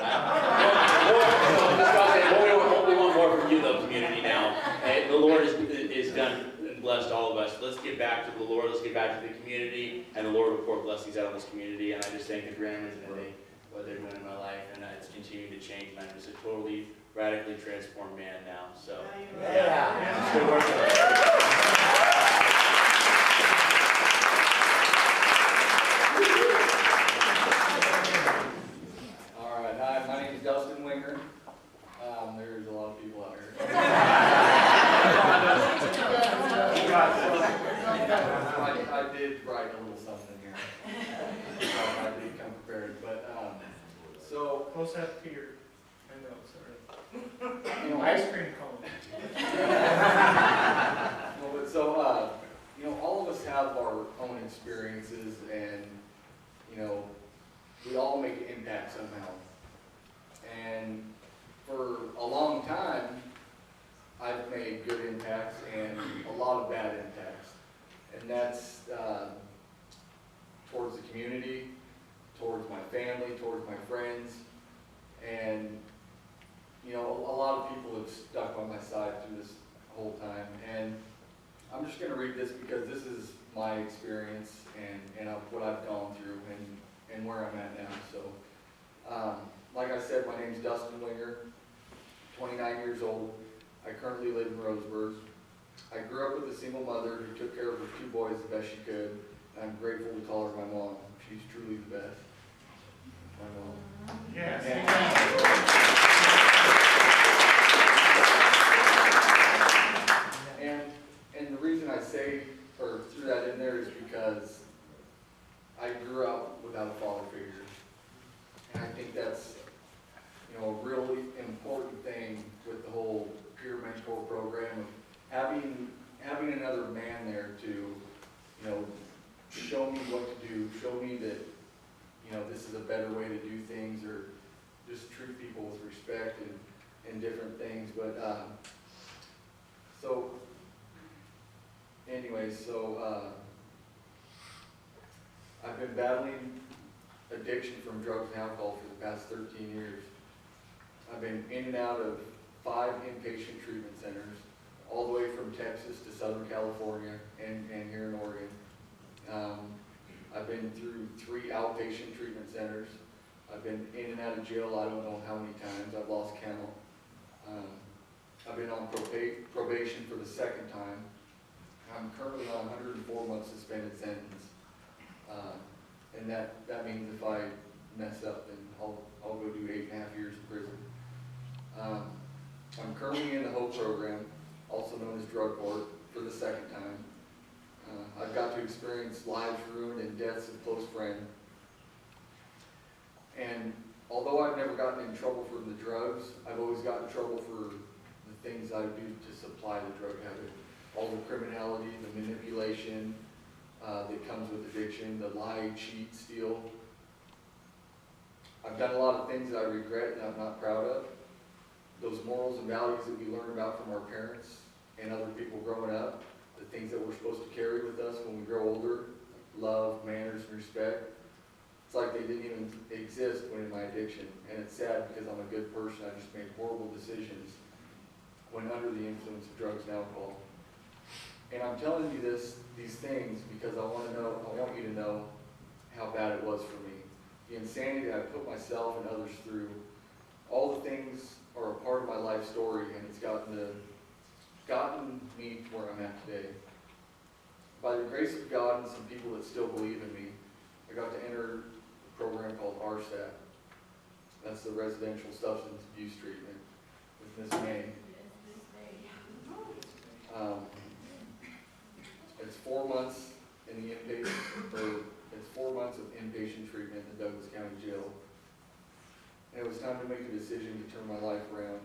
want more from you, though, community now. And the Lord is done and blessed all of us. Let's get back to the Lord. Let's get back to the community, and the Lord will pour blessings out on this community. And I just thank the grandmas and what they're doing in my life, and it's continuing to change. And I'm just a totally, radically transformed man now. So, yeah. Good work. There's a lot of people out here. I did write a little something here. I did come prepared, but so Close up to your window, sorry. Ice cream cone. well, but so all of us have our own experiences, and we all make an impact somehow. And for a long time, I've made good impacts and a lot of bad impacts. And that's towards the community, towards my family, towards my friends. And, a lot of people have stuck by my side through this whole time. And I'm just going to read this because this is my experience and what I've gone through and where I'm at now. So, like I said, my name's Dustin Winger, 29 years old. I currently live in Roseburg. I grew up with a single mother who took care of her 2 boys the best she could. And I'm grateful to call her my mom. She's truly the best. My mom. Yes. And the reason I say, or threw that in there, is because I grew up without a father figure. And I think that's, a real powerful program of having another man there to, you know, show me what to do, show me that, you know, this is a better way to do things, or just treat people with respect and different things. But so anyways, I've been battling addiction from drugs and alcohol for the past 13 years. I've been in and out of 5 inpatient treatment centers, all the way from Texas to Southern California and here in Oregon. I've been through 3 outpatient treatment centers. I've been in and out of jail I don't know how many times. I've lost count. I've been on probation for the 2nd time. I'm currently on a 104-month suspended sentence. And that means if I mess up, then I'll go do 8.5 years in prison. I'm currently in the HOPE program, also known as drug court, for the 2nd time. I've got to experience lives ruined and deaths of close friends. And although I've never gotten in trouble for the drugs, I've always gotten in trouble for the things I do to supply the drug habit. All the criminality, the manipulation that comes with addiction, the lie, cheat, steal. I've done a lot of things that I regret and I'm not proud of. Those morals and values that we learn about from our parents and other people growing up, the things that we're supposed to carry with us when we grow older, love, manners, and respect. It's like they didn't even exist when in my addiction. And it's sad because I'm a good person. I just made horrible decisions when under the influence of drugs and alcohol. And I'm telling you these things because I want you to know how bad it was for me. The insanity that I put myself and others through. All the things are a part of my life story, and it's gotten me to where I'm at today. By the grace of God and some people that still believe in me, I got to enter a program called RSAT. That's the Residential Substance Abuse Treatment with Miss May. It's 4 months in the it's 4 months of inpatient treatment in the Douglas County Jail. And it was time to make a decision to turn my life around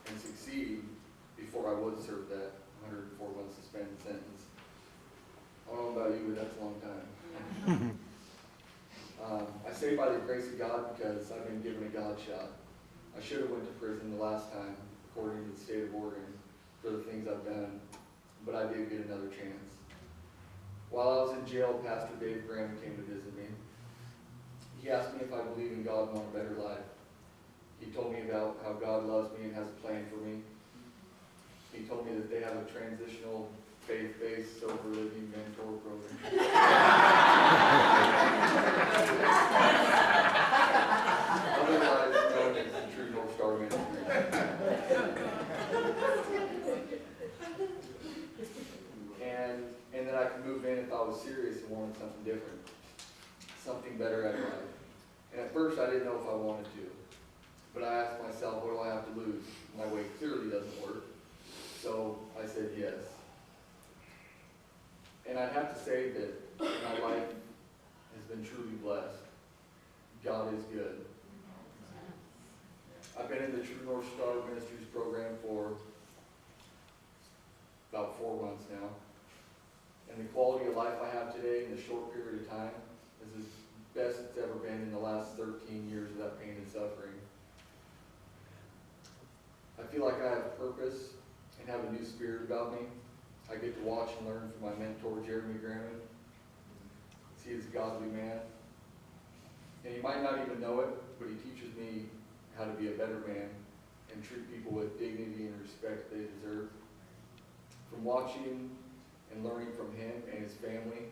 and succeed before I would serve that 104-month suspended sentence. I don't know about you, but that's a long time. I say by the grace of God because I've been given a God shot. I should have went to prison the last time, according to the state of Oregon, for the things I've done, but I did get another chance. While I was in jail, Pastor Dave Graham came to visit me. He asked me if I believe in God and want a better life. He told me about how God loves me and has a plan for me. He told me that they have a transitional faith-based sober living mentor program. Otherwise known as the True North Star Ministries. And that I could move in if I was serious and wanted something different, something better out of life. And at first I didn't know if I wanted to, but I asked myself, what do I have to lose? My way clearly doesn't work, so I said yes. And I'd have to say that my life has been truly blessed. God is good. I've been in the True North Star Ministries program for about 4 months now. And the quality of life I have today in a short period of time is as best it's ever been in the last 13 years without pain and suffering. I feel like I have purpose and have a new spirit about me. I get to watch and learn from my mentor, Jeremy Graham. He is a godly man. And you might not even know it, but he teaches me how to be a better man and treat people with dignity and respect they deserve. From watching and learning from him and his family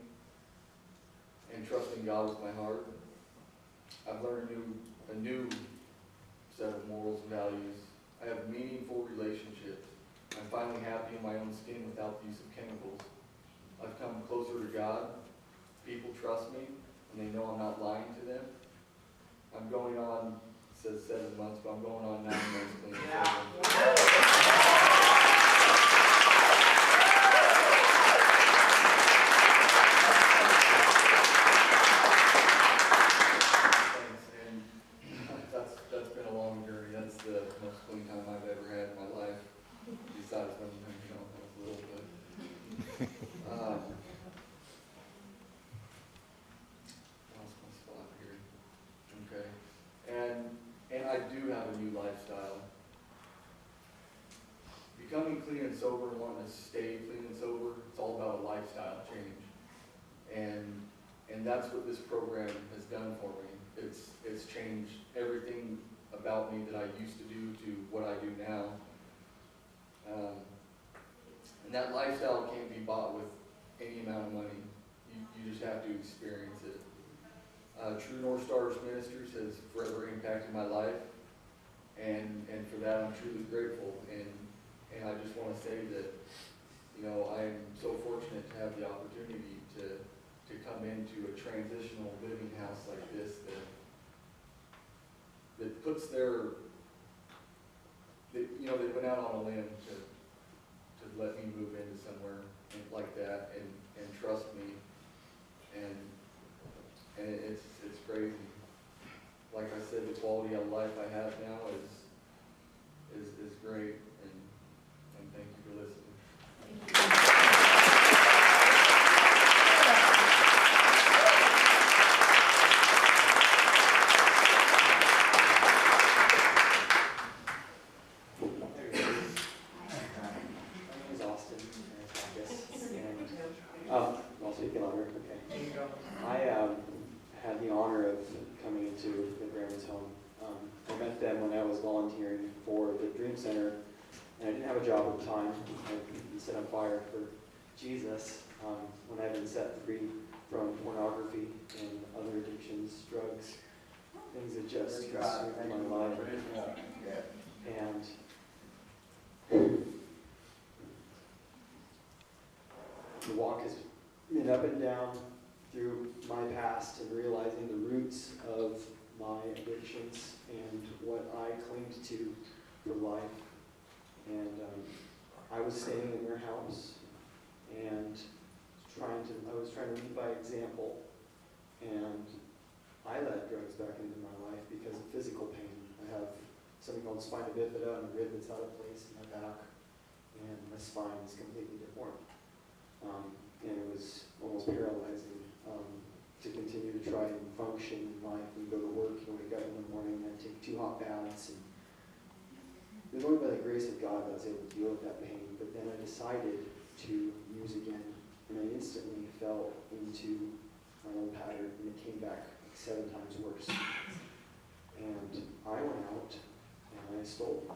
and trusting God with my heart, I've learned a new set of morals and values. I have meaningful relationships. I'm finally happy in my own skin without the use of chemicals. I've come closer to God. People trust me, and they know I'm not lying to them. I'm going on, it says 7 months, but I'm going on 9 months clean. That's been a long journey. That's the most clean time I've ever had in my life, besides becoming clean and sober and wanting to stay clean and sober, it's all about a lifestyle change. And that's what this program has done for me. It's changed everything about me that I used to do to what I do now. And that lifestyle can't be bought with any amount of money. You just have to experience it. True North Stars Ministries has forever impacted my life, and for that I'm truly grateful. And I just want to say that, you know, I am so fortunate to have the opportunity to come into a transitional living house like this that puts their, that, you know, they went out on a limb to let me move into somewhere like that and trust me, and it's crazy. Like I said, the quality of life I have now is great, and thank you for listening. I'll speak in honor, okay. I had the honor of coming into the Grandma's home. I met them when I was volunteering for the Dream Center, and I didn't have a job at the time. I'd been set on fire for Jesus when I'd been set free from pornography and other addictions, drugs, things that just consumed my life. And the walk has been up and down through my past and realizing the roots of my addictions and what I clinged to for life. And I was staying in their house and I was trying to lead by example. And I let drugs back into my life because of physical pain. I have something called spina bifida and a rib that's out of place in my back, and my spine is completely deformed. And it was almost paralyzing to continue to try and function in life and go to work and wake up in the morning and take 2 hot baths. And it was only by the grace of God that I was able to deal with that pain. But then I decided to use again, and I instantly fell into my own pattern, and it came back like 7 times worse. And I went out and I stole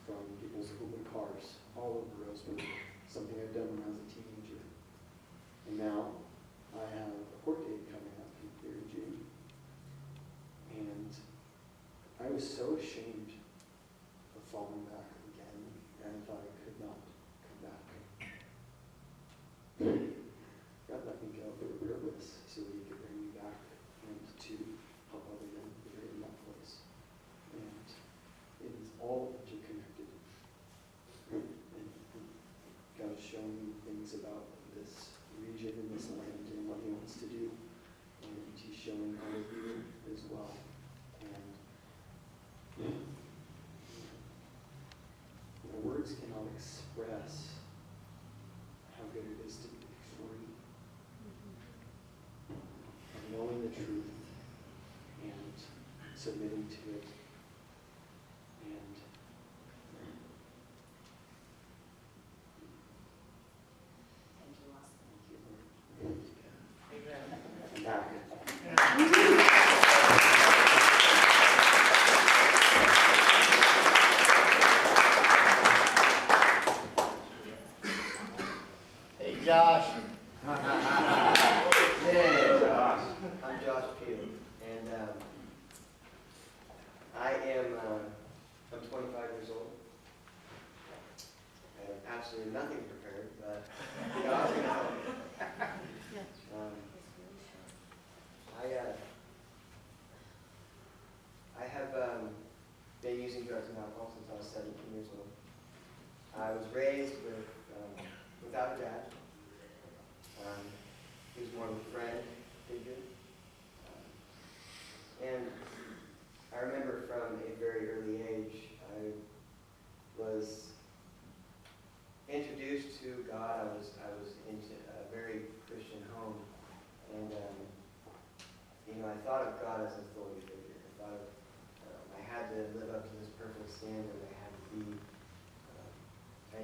from people's moving cars all over Roseburg, something I'd done when I was a teenager. And now I have a court date coming up here in June. And I was so ashamed of falling back again, and I thought I could not come back. God let me go for a purpose so that He could bring me back and to help other men that are in that place. And it is all interconnected. And God is showing me things about this region and this land and what He wants to do. And He's showing all of you as well. And words cannot express how good it is to be free. And knowing the truth and submitting to it. And Thank you, Austin. back. Hey, Josh. Hey, Josh. I'm Josh Pugh, and I'm 25 years old. I have absolutely nothing prepared, but you know, I was going to help you. I have been using drugs and alcohol since I was 17 years old. I was raised without a dad. He was more of a friend figure. And I remember from a very early age, I was introduced to God. I was into a very Christian home. And, I thought of God as an authority figure. I thought of, I had to live up to this perfect standard. I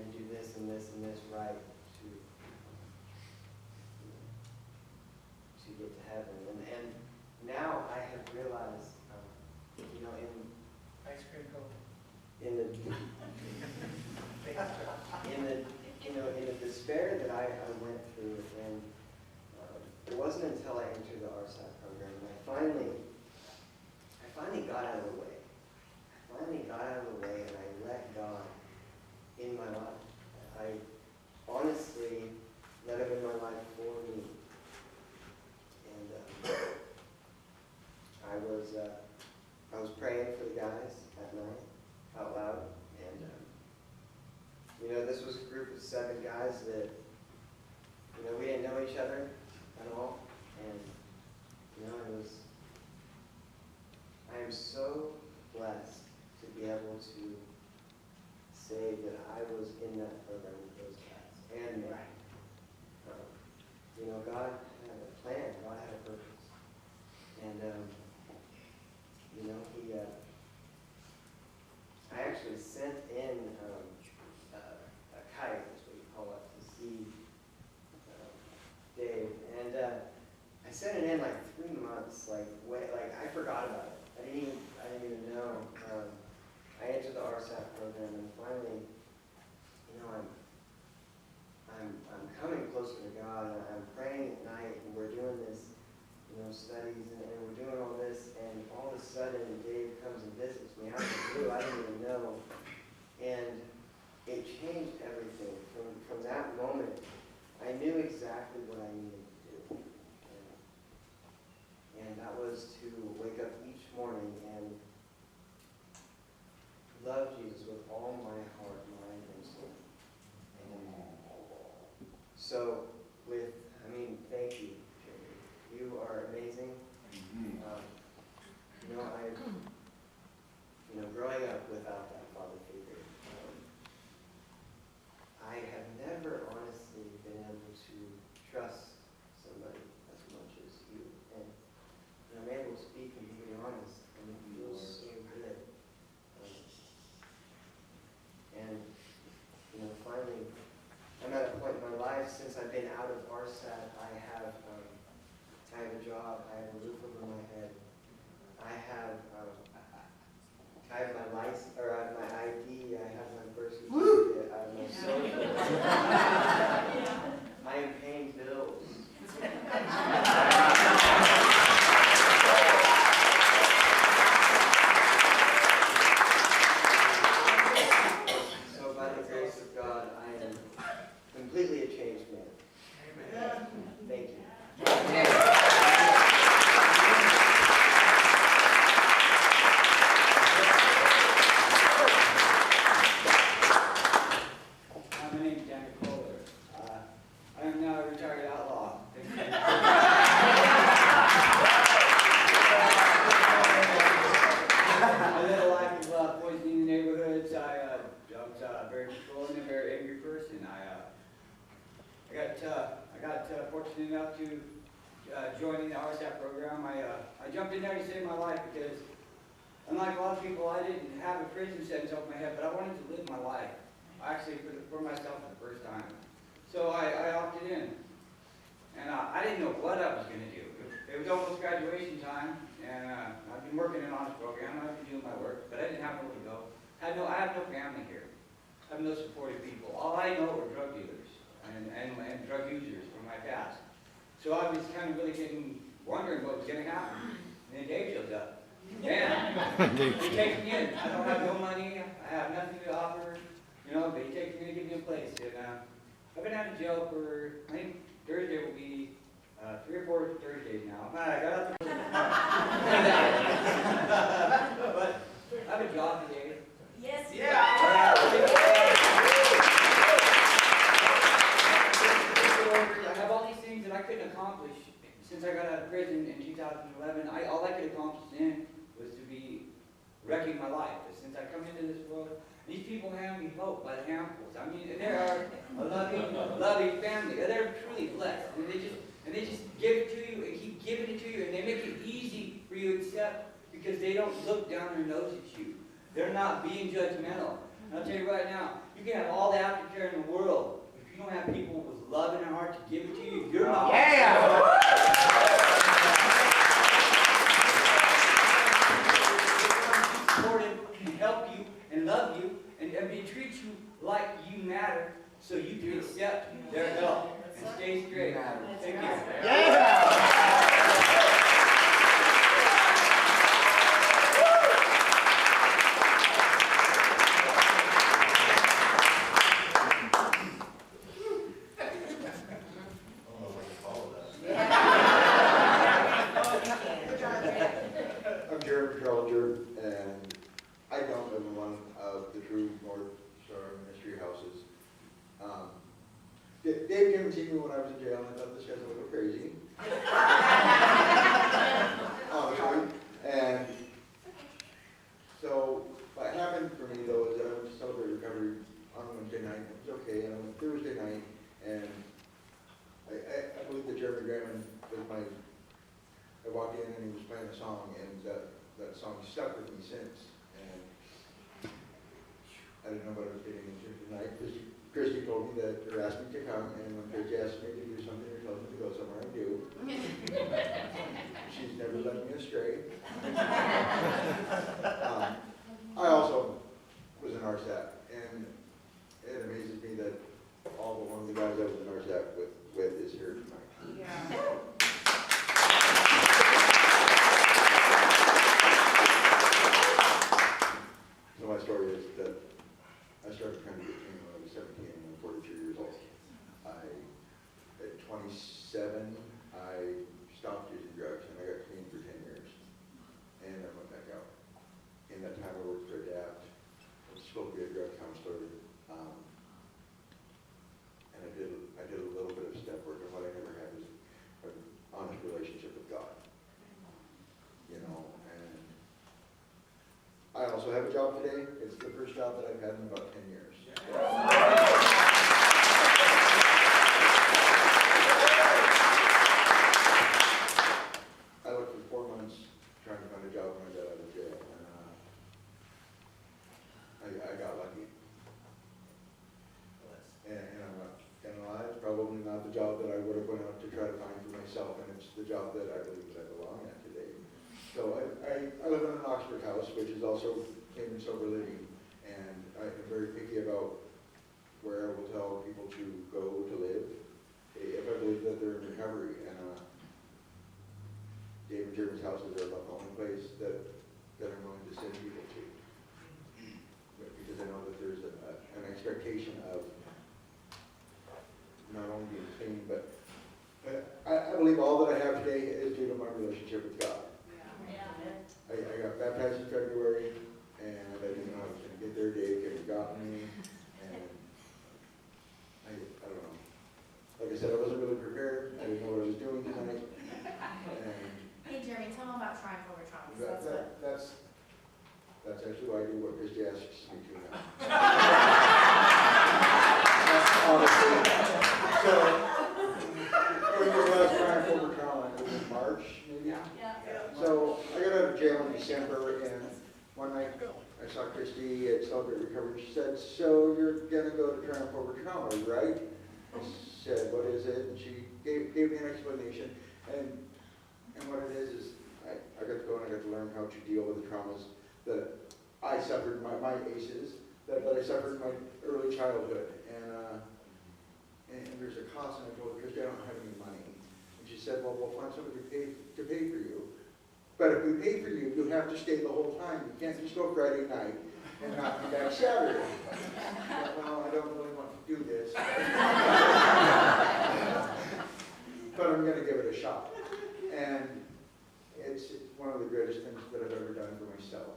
realized that, we didn't know each other at all, and, I am so blessed to be able to say that I was in that program with those guys, and me. God had a plan, God had a purpose, and, I actually sent in a kite, is what you call it, to see Dave, and I sent it in like 3 months, like I forgot about it. I didn't even know. I entered the RSAT program, and finally, I'm coming closer to God, and I'm praying at night, and we're doing this, studies, and we're doing all this, and all of a sudden, Dave comes and visits me out of the blue. I didn't even know, and it changed everything. From that moment, I knew exactly what I needed to do, and that was to wake up each morning and love Jesus with all my heart, mind, and soul. So, thank you, Jerry. You are amazing. Growing up without that father figure, I have never honestly been able to trust somebody as much as you. And I'm able to speak and be honest, and it feels so good. Finally, I'm at a point in my life since I've been out of RSAT. I have a job. I have a roof over my head. I have my license, or I have my ID. I have my birth certificate. I have my social. I am paying bills. So by the grace of God, I am completely a changed man. Amen. Thank you. My name is Daniel Kohler. I am now a retired outlaw. I led a life of poisoning the neighborhoods. I was a very controlling and very angry person. I got fortunate enough to join the RSAT program. I jumped in there to save my life because, unlike a lot of people, I didn't have a prison sentence over my head, but I wanted to live my life. Actually, for myself for the first time. So I opted in. And I didn't know what I was going to do. It was almost graduation time, and I've been working in an honors program. I've been doing my work, but I didn't have nowhere to go. I have no family here. I have no supportive people. All I know are drug dealers and drug users from my past. So I was kind of really wondering what was going to happen. And then Dave shows up. Man, he takes me in. I don't have no money. I have nothing to offer. But he takes me to give me a place. And I've been out of jail for, I think Thursday will be 3 or 4 Thursdays now. I got out the but I have a job today. Yes. I have all these things that I couldn't accomplish since I got out of prison in 2011. All I could accomplish then was to be wrecking my life. But since I come into this world, these people hand me hope by the handfuls. They are a loving family. They're truly blessed. And they just give it to you and keep giving it to you. And they make it easy for you to accept because they don't look down their nose at you. They're not being judgmental. And I'll tell you right now, you can have all the aftercare in the world. If you don't have people with love in their heart to give it to you, you're not. Supportive and help you and love you and treat you like you matter so you can accept their help and stay straight. Thank you. I'm Jared Petrolinger, and I don't live in one of the true North Star Ministry houses. even seen me when I was in jail, and I thought this guy's a little crazy. Honestly. And so what happened for me though is that I went to celebrate recovery on Wednesday night. It was okay, and I went Thursday night, and I believe that Jeremy Graham was I walked in and he was playing a song, and that song stuck with me since. And I didn't know what I was getting into tonight. Christy told me that, or asked me to come, and when Christy asked me to do something or tells me to go somewhere, I do. She's never led me astray. I also was in RSAT, and it amazes me that all but one of the guys I was in RSAT with is here tonight. So my story is that I started trying to get clean when I was 17 and I'm 43 years old. At 27, I stopped using drugs and I got clean for 10 years. And I went back out. In that time I worked for ADAPT. I was supposed to be a drug counselor. And I did a little bit of step work, and what I never had was an honest relationship with God. You know, and I also have a job today. It's the first job that I've had in about 10 years. I looked for 4 months trying to find a job when I got out of jail, and I got lucky. And I'm not gonna lie, it's probably not the job that I would have went out to try to find for myself, and it's the job that I believe that I belong at today. So I live in an Oxford house, which is also clean and sober living, and I am very picky about where I will tell people to go to live if I believe that they're in recovery. And David Jeremy's houses are about the only place that I'm willing to send people to, because I know that there's an expectation of not only being clean, but I believe all that I have today is due to my relationship with God. I got baptized in February, and I didn't know I was going to get there. Dave came and got me, and I don't know. Like I said, I wasn't really prepared. I didn't know what I was doing tonight. And Hey Jeremy, tell them about Triumph Over Trauma. that's actually why I do what Christy asks me to now. Honestly. So, when was the last Triumph Over Trauma? It was in March, maybe? Yeah. So I got out of jail in December, and one night I saw Christy at Celebrate Recovery. She said, "So you're gonna go to Triumph Over Trauma, right?" I said, "What is it?" And she gave me an explanation. And what it is I got to go and I got to learn how to deal with the traumas that I suffered, my ACEs, that I suffered in my early childhood. And there's a cost, and I told her, "Christy, I don't have any money." And she said, "Well, we'll find somebody to pay for you. But if we pay for you, you have to stay the whole time. You can't just go Friday night and not come back Saturday." I said, "Well, I don't really want to do this, but I'm going to give it a shot." And it's one of the greatest things that I've ever done for myself.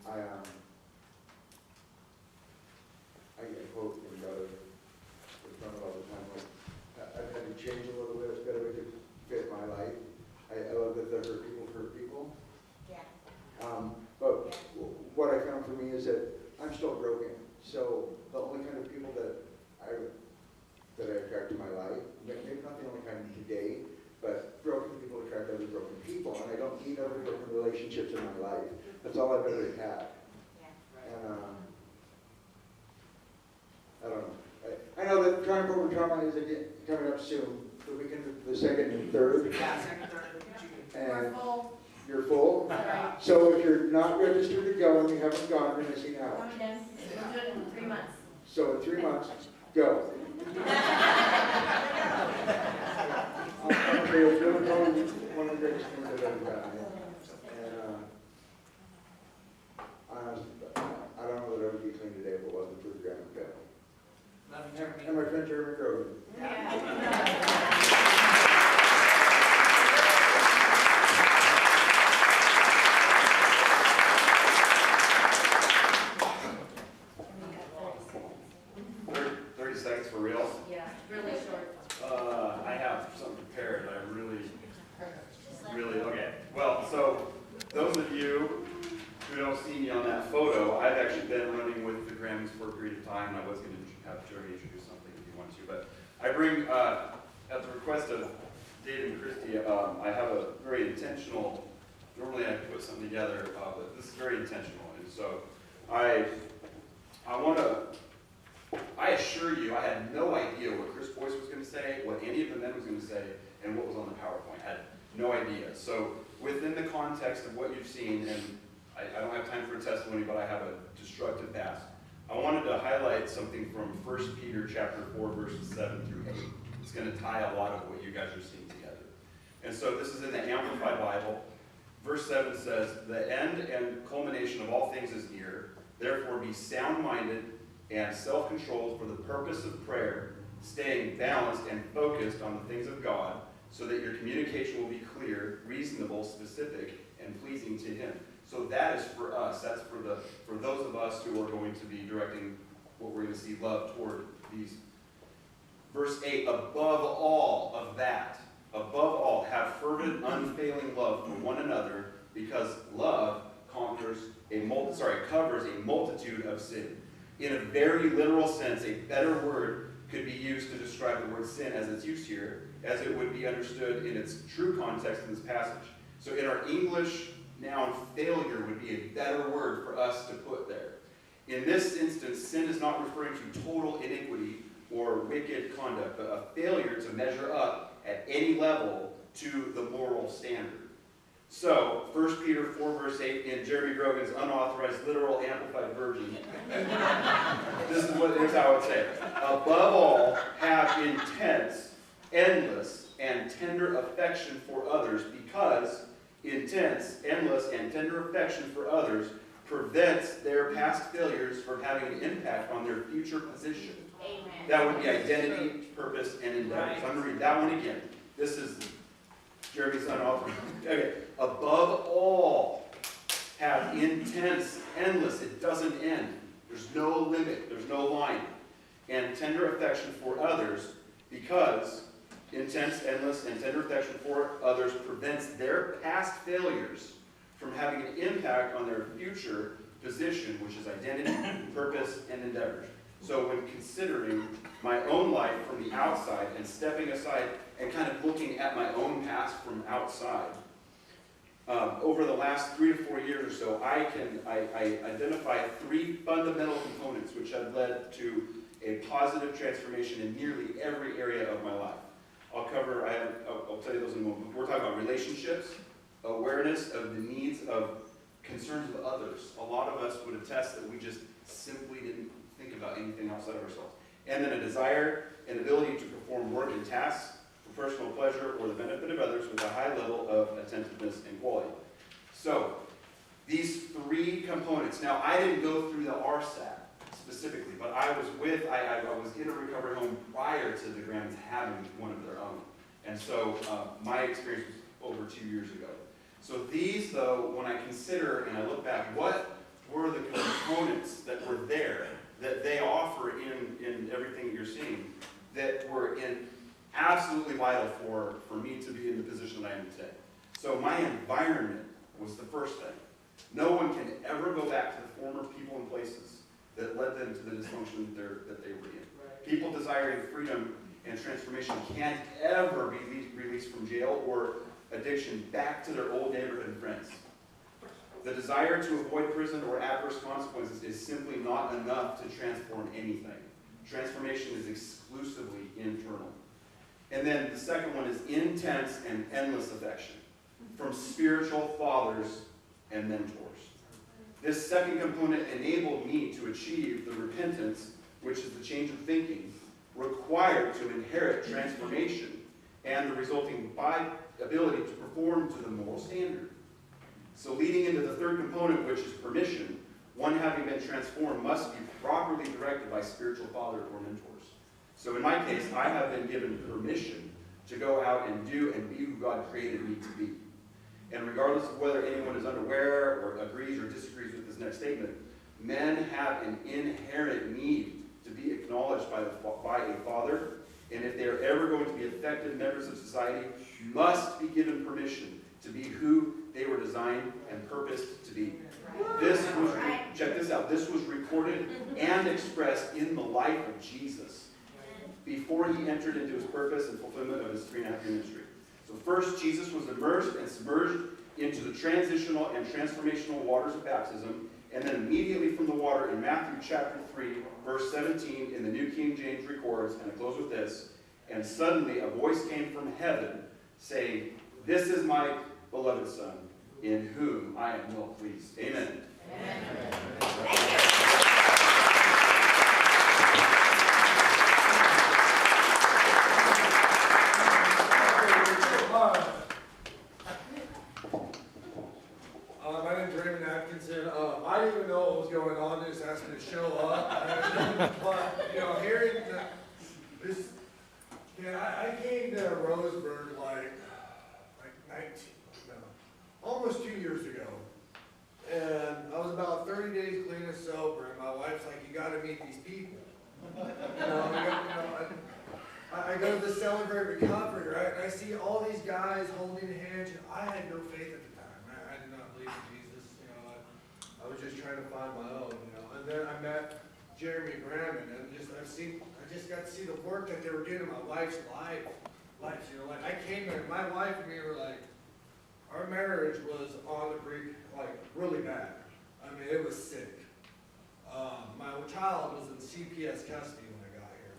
I quote from God in front of all the time, like, I've had to change a little bit. It's better to fit my life. I love that the hurt people. Yeah. But what I found for me is that I'm still broken. So the only kind of people that I attract to my life, maybe not the only kind today, but broken people attract other broken people, and I don't need other broken relationships in my life. That's all I've ever had. And I don't know. I know that Triumph Over Trauma is coming up soon, the weekend of the 2nd and 3rd. Yeah, 2nd and 3rd. And We're full. you're full. Right. So if you're not registered to go and you haven't gone, you're missing out. Coming in. We'll do it in 3 months. So in 3 months, go. Honestly, it's really one of the greatest things I've ever done. And honestly, I don't know that I would be clean today if it wasn't for the Graham family. And my friend Jeremy Grogan. Yeah, really short. time, and I was going to have Jeremy introduce something if you want to, but I bring, at the request of David and Christy, I have a very intentional, normally I put something together, but this is very intentional, and so I assure you, I had no idea what Chris Boyce was going to say, what any of the men was going to say, and what was on the PowerPoint. I had no idea. So within the context of what you've seen, and I don't have time for a testimony, but I have a destructive past, I wanted to highlight something from 1 Peter chapter 4, verses 7 through 8. It's going to tie a lot of what you guys are seeing together. And so this is in the Amplified Bible. Verse 7 says, "The end and culmination of all things is near. Therefore be sound-minded and self-controlled for the purpose of prayer, staying balanced and focused on the things of God, so that your communication will be clear, reasonable, specific, and pleasing to Him." So that is for us. That's for those of us who are going to be directing what we're going to see love toward these. Verse 8, above all of that, above all, have fervent, unfailing love for one another, because love covers a multitude of sin. In a very literal sense, a better word could be used to describe the word sin as it's used here, as it would be understood in its true context in this passage. So in our English noun, failure would be a better word for us to put there. In this instance, sin is not referring to total iniquity or wicked conduct, but a failure to measure up at any level to the moral standard. So, 1 Peter 4, verse 8, in Jeremy Grogan's unauthorized literal amplified version, here's how it says. Above all, have intense, endless, and tender affection for others, because intense, endless, and tender affection for others prevents their past failures from having an impact on their future position. Amen. That would be identity, purpose, and endeavor. Right. So I'm going to read that one again. This is Jeremy's unauthorized. Okay. Above all, have intense, endless, it doesn't end. There's no limit, there's no line. And tender affection for others, because intense, endless, and tender affection for others prevents their past failures from having an impact on their future position, which is identity, purpose, and endeavors. So when considering my own life from the outside and stepping aside and kind of looking at my own past from outside, over the last 3 to 4 years or so, I identify 3 fundamental components which have led to a positive transformation in nearly every area of my life. I'll tell you those in a moment. We're talking about relationships, awareness of the needs of concerns of others. A lot of us would attest that we just simply didn't think about anything outside of ourselves. And then a desire and ability to perform work and tasks for personal pleasure or the benefit of others with a high level of attentiveness and quality. So, these 3 components. Now, I didn't go through the RSAT specifically, but I was in a recovery home prior to the Grahams having one of their own. And so, my experience was over 2 years ago. So these, though, when I consider and I look back, what were the components that were there that they offer in everything that you're seeing that were absolutely vital for me to be in the position that I am today? So my environment was the first thing. No one can ever go back to the former people and places that led them to the dysfunction that they were in. Right. People desiring freedom and transformation can't ever be released from jail or addiction back to their old neighborhood and friends. The desire to avoid prison or adverse consequences is simply not enough to transform anything. Transformation is exclusively internal. And then the second one is intense and endless affection from spiritual fathers and mentors. This second component enabled me to achieve the repentance, which is the change of thinking, required to inherit transformation and the resulting ability to perform to the moral standard. So leading into the third component, which is permission, one having been transformed must be properly directed by spiritual father or mentors. So in my case, I have been given permission to go out and do and be who God created me to be. And regardless of whether anyone is unaware or agrees or disagrees with this next statement, men have an inherent need to be acknowledged by a father, and if they are ever going to be effective members of society, must be given permission to be who they were designed and purposed to be. This was, Right. check this out, this was recorded and expressed in the life of Jesus before he entered into his purpose and fulfillment of his 3.5-year ministry. So first, Jesus was immersed and submerged into the transitional and transformational waters of baptism, and then immediately from the water in Matthew chapter 3, verse 17 in the New King James records, and I close with this, and suddenly a voice came from heaven saying, "This is my beloved Son, in whom I am well pleased." Amen. My name's Raymond Atkinson. I didn't even know what was going on. They just asked me to show up. But, you know, hearing this, I came to Roseburg like almost 2 years ago. And I was about 30 days clean and sober, and my wife's like, "You gotta meet these people." I go to the Celebrate Recovery, right? And I see all these guys holding hands. I had no faith at the time. I did not believe in Jesus. I was just trying to find my own. And then I met Jeremy Graham, and I just got to see the work that they were doing in my wife's life. Like I came there, my wife and me were like, our marriage was on the brink, like really bad. I mean, it was sick. My child was in CPS custody when I got here.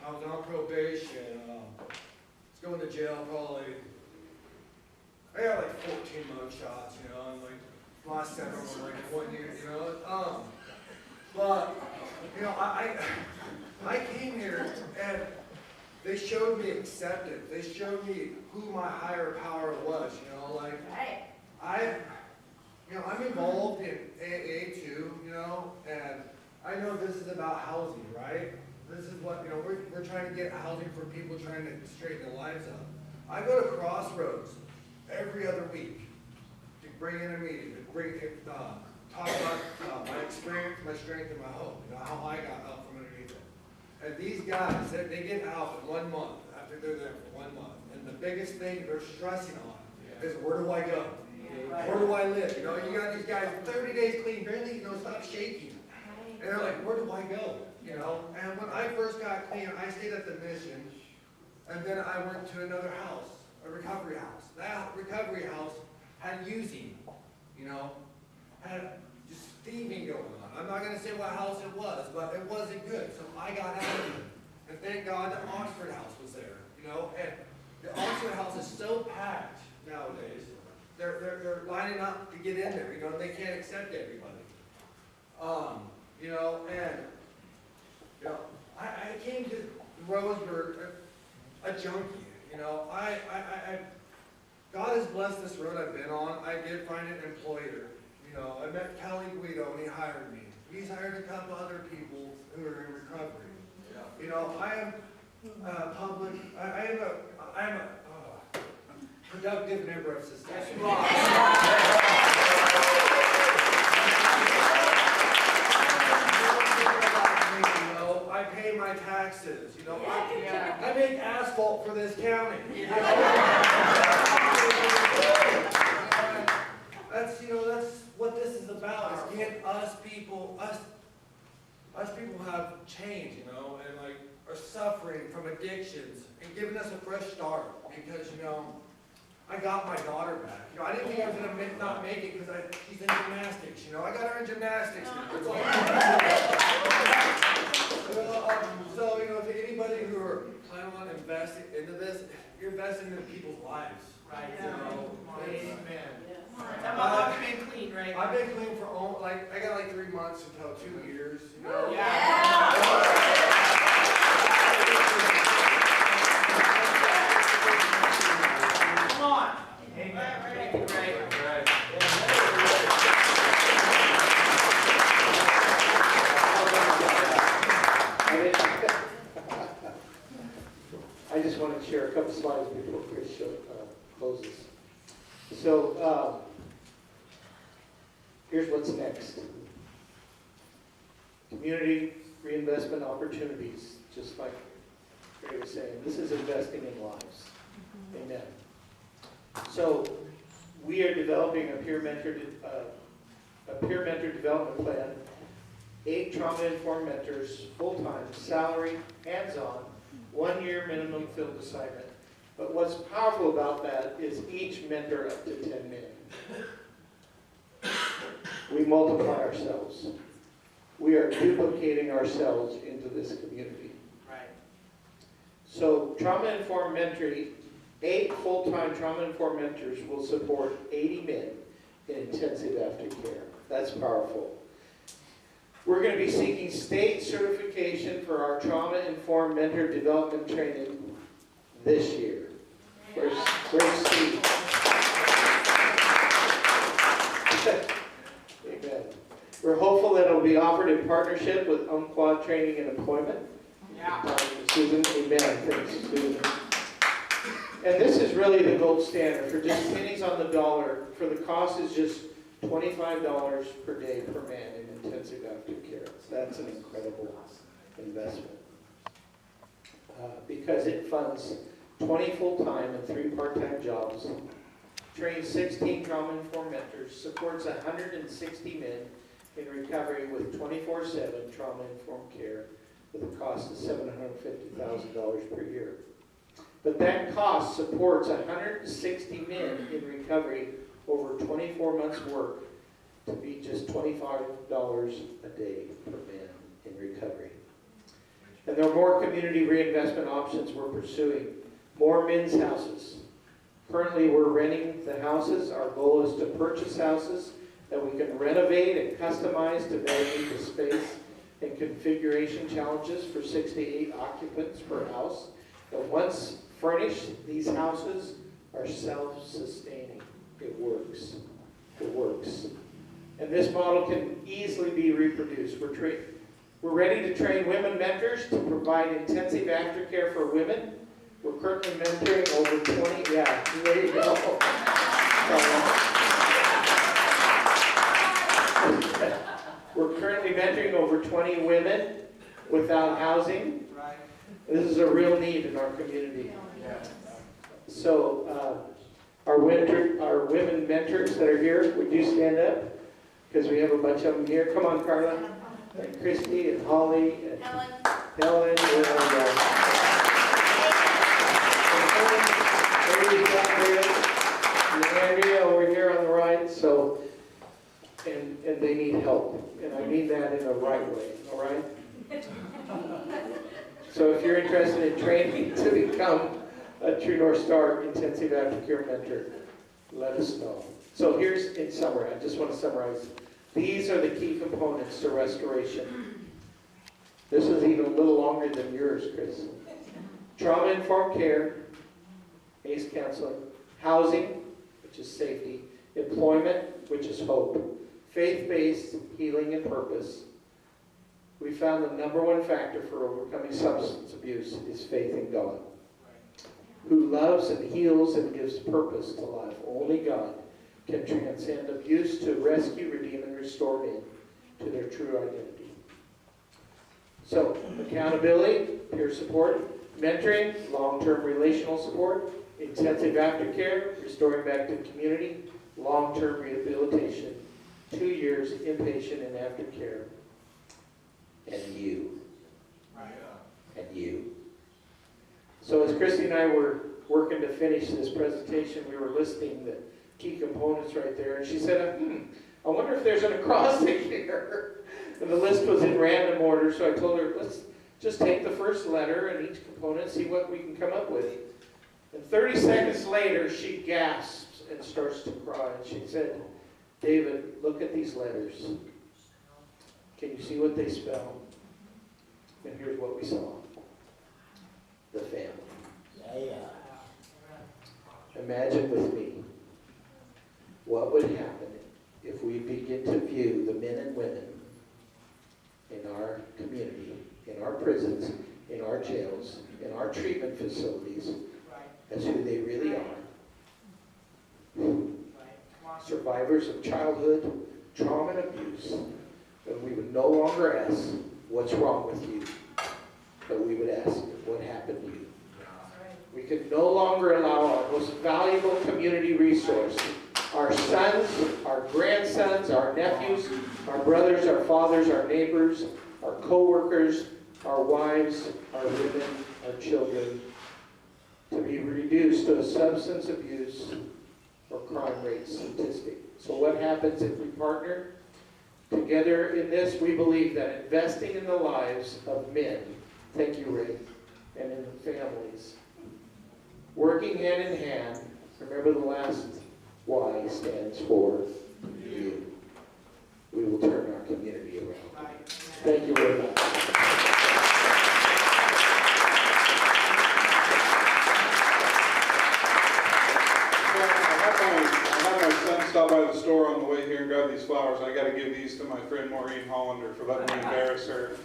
I was on probation. I was going to jail probably. I got like 14 mug shots, and like last 7 were like 1 year, But, I came here and they showed me acceptance. They showed me who my higher power was, I'm involved in AA too, and I know this is about housing, right? This is what, we're trying to get housing for people trying to straighten their lives up. I go to Crossroads every other week to bring in a meeting, to talk about my experience, my strength, and my hope, how I got out from underneath it. And these guys, they get out in 1 month, after they're there for 1 month. And the biggest thing they're stressing on is, where do I go? Where do I live? You got these guys 30 days clean, barely, stop shaking. And they're like, where do I go? And when I first got clean, I stayed at the Mission, and then I went to another house, a recovery house. That recovery house had using, had just thieving going on. I'm not going to say what house it was, but it wasn't good. So I got out of it. And thank God the Oxford house was there, And the Oxford house is so packed nowadays. They're lining up to get in there, and they can't accept everybody. I came to Roseburg a junkie, God has blessed this road I've been on. I did find an employer. I met Kelly Guido and he hired me. He's hired a couple other people who are in recovery. I am public. I am a productive member of society. I pay my taxes. I make asphalt for this county. That's what this is about. Is getting us people have change, and are suffering from addictions and giving us a fresh start. Because I got my daughter back. I didn't think I was gonna not make it because she's in gymnastics. I got her in gymnastics. So to anybody who are planning on investing into this, you're investing in people's lives. Right. Amen. I've been clean, right? I've been clean for I got 3 months until 2 years. Come on. Amen. Right. I just want to share a couple slides before Chris closes. So, here's what's next. Community reinvestment opportunities, just like Gary was saying. This is investing in lives. Amen. So, we are developing a peer mentor development plan. 8 trauma-informed mentors, full-time, salary, hands-on, 1-year minimum field assignment. But what's powerful about that is each mentor up to 10 men. We multiply ourselves. We are duplicating ourselves into this community. Right. So trauma-informed mentoring, 8 full-time trauma-informed mentors will support 80 men in intensive aftercare. That's powerful. We're going to be seeking state certification for our trauma-informed mentor development training this year. Where's Steve? Amen. We're hopeful that it will be offered in partnership with Umpqua Training and Employment. Yeah. Susan, amen. Thanks, Susan. And this is really the gold standard for just pennies on the dollar. For the cost is just $25 per day per man in intensive aftercare. So that's an incredible investment because it funds 20 full-time and 3 part-time jobs, trains 16 trauma-informed mentors, supports 160 men in recovery with 24/7 trauma-informed care with a cost of $750,000 per year. But that cost supports 160 men in recovery over 24 months' work to be just $25 a day per man in recovery. And there are more community reinvestment options we're pursuing. More men's houses. Currently, we're renting the houses. Our goal is to purchase houses that we can renovate and customize to better meet the space and configuration challenges for 6 to 8 occupants per house. And once furnished, these houses are self-sustaining. It works. It works. And this model can easily be reproduced. We're ready to train women mentors to provide intensive aftercare for women. We're currently mentoring over 20, yeah, there you go. We're currently mentoring over 20 women without housing. Right. This is a real need in our community. So, our women mentors that are here, would you stand up? Because we have a bunch of them here. Come on, Carla. And Christy and Holly and Helen. And Andrea over here on the right. So, and they need help. And I mean that in the right way, all right? So if you're interested in training to become a True North Star intensive aftercare mentor, let us know. So here's, in summary, I just want to summarize. These are the key components to restoration. This is even a little longer than yours, Chris. Trauma-informed care, ACE counseling, housing, which is safety, employment, which is hope, faith-based healing and purpose. We found the #1 factor for overcoming substance abuse is faith in God, who loves and heals and gives purpose to life. Only God can transcend abuse to rescue, redeem, and restore men to their true identity. So, accountability, peer support, mentoring, long-term relational support, intensive aftercare, restoring back to community, long-term rehabilitation, 2 years inpatient and aftercare, and you. And you. So as Christy and I were working to finish this presentation, we were listing the key components right there, and she said, I wonder if there's an acrostic here. And the list was in random order, so I told her, let's just take the first letter and each component, see what we can come up with. And 30 seconds later, she gasps and starts to cry, and she said, David, look at these letters. Can you see what they spell? And here's what we saw. The family. Imagine with me what would happen if we begin to view the men and women in our community, in our prisons, in our jails, in our treatment facilities as who they really are. Survivors of childhood trauma and abuse. And we would no longer ask, what's wrong with you? But we would ask, what happened to you? We could no longer allow our most valuable community resource our sons, our grandsons, our nephews, our brothers, our fathers, our neighbors, our co-workers, our wives, our women, our children, to be reduced to a substance abuse or crime rate statistic. So what happens if we partner together in this? We believe that investing in the lives of men, thank you, Ray, and in the families, working hand in hand, remember the last Y stands for you. We will turn our community around. Thank you very much. I had my son stop by the store on the way here and grab these flowers. I gotta give these to my friend Maureen Hollander for letting me embarrass her.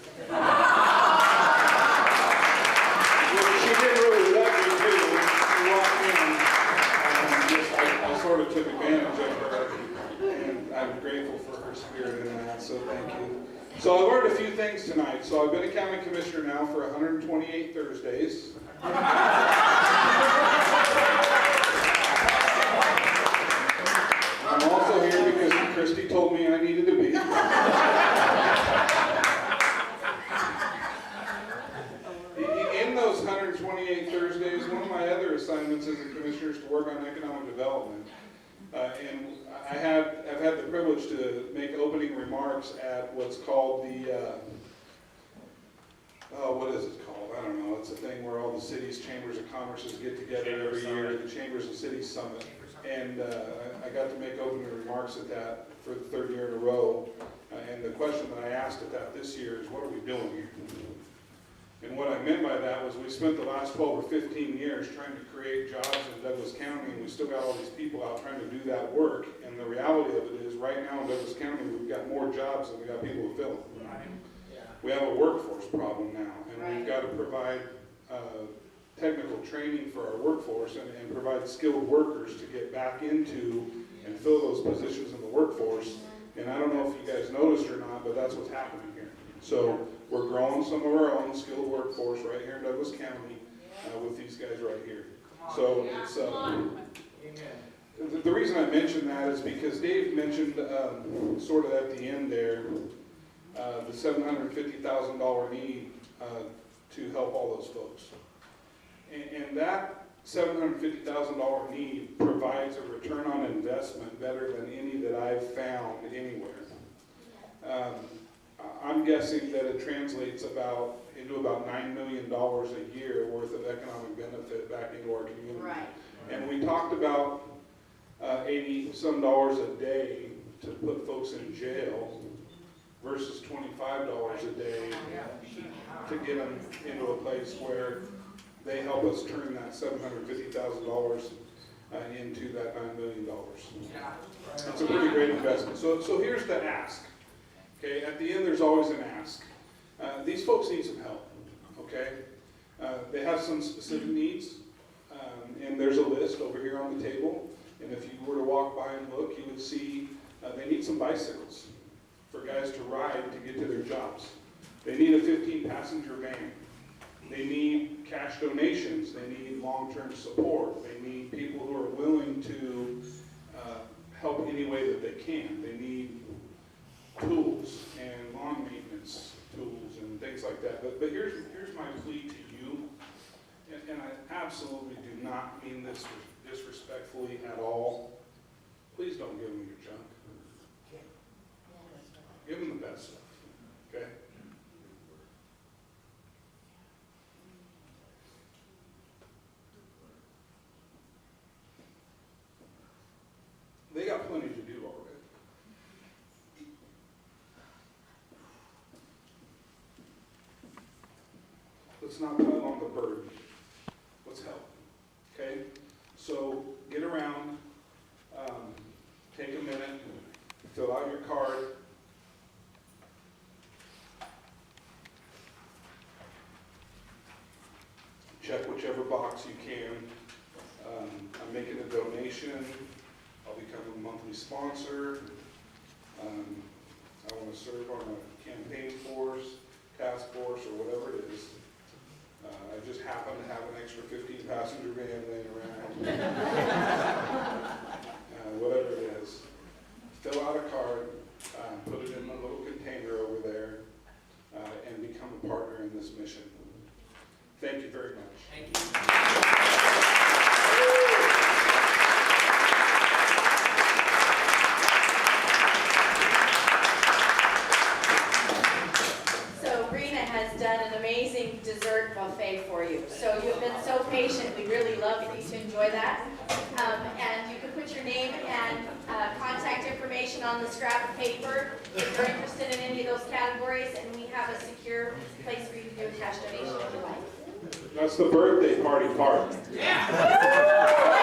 She didn't really let me do. She walked in. I sort of took advantage of her, and I'm grateful for her spirit in that, so thank you. So I learned a few things tonight. So I've been a county commissioner now for 128 Thursdays. I'm also here because Christy told me I needed to be. In those 128 Thursdays, one of my other assignments as a commissioner is to work on economic development. And I've had the privilege to make opening remarks at what's called the, what is it called? I don't know. It's a thing where all the cities, chambers of commerces get together every year, the Chambers of Cities Summit. And I got to make opening remarks at that for the third year in a row. And the question that I asked at that this year is, what are we doing here? And what I meant by that was we spent the last 12 or 15 years trying to create jobs in Douglas County, and we still got all these people out trying to do that work. And the reality of it is, right now in Douglas County, we've got more jobs than we got people to fill them. We have a workforce problem now, and we've got to provide technical training for our workforce and provide skilled workers to get back into and fill those positions in the workforce. And I don't know if you guys noticed or not, but that's what's happening here. So we're growing some of our own skilled workforce right here in Douglas County with these guys right here. So it's the reason I mention that is because Dave mentioned sort of at the end there the $750,000 need to help all those folks. And that $750,000 need provides a return on investment better than any that I've found anywhere. I'm guessing that it translates into about $9 million a year worth of economic benefit back into our community. Right. And we talked about $80-some a day to put folks in jail versus $25 a day to get them into a place where they help us turn that $750,000 into that $9 million. It's a pretty great investment. So here's the ask. Okay, at the end there's always an ask. These folks need some help. Okay, they have some specific needs, and there's a list over here on the table. And if you were to walk by and look, you would see they need some bicycles for guys to ride to get to their jobs. They need a 15-passenger van. They need cash donations. They need long-term support. They need people who are willing to help any way that they can. They need tools and lawn maintenance tools and things like that. But here's my plea to you, and I absolutely do not mean this disrespectfully at all. Please don't give them your junk. Give them the best stuff, okay? They got plenty to do already. Let's not pile on the burden. Let's help, okay? So get around, take a minute, fill out your card. Check whichever box you can. I'm making a donation. I'll become a monthly sponsor. I want to serve on a campaign force, task force, or whatever it is. I just happen to have an extra 15-passenger van laying around. Whatever it this mission. Thank you very much. Thank you. So Rena has done an amazing dessert buffet for you. So you've been so patient, we really love you to enjoy that. And you can put your name and contact information on the scrap of paper if you're interested in any of those categories, and we have a secure place for you to do a cash donation if you like. That's the birthday party part. Yeah!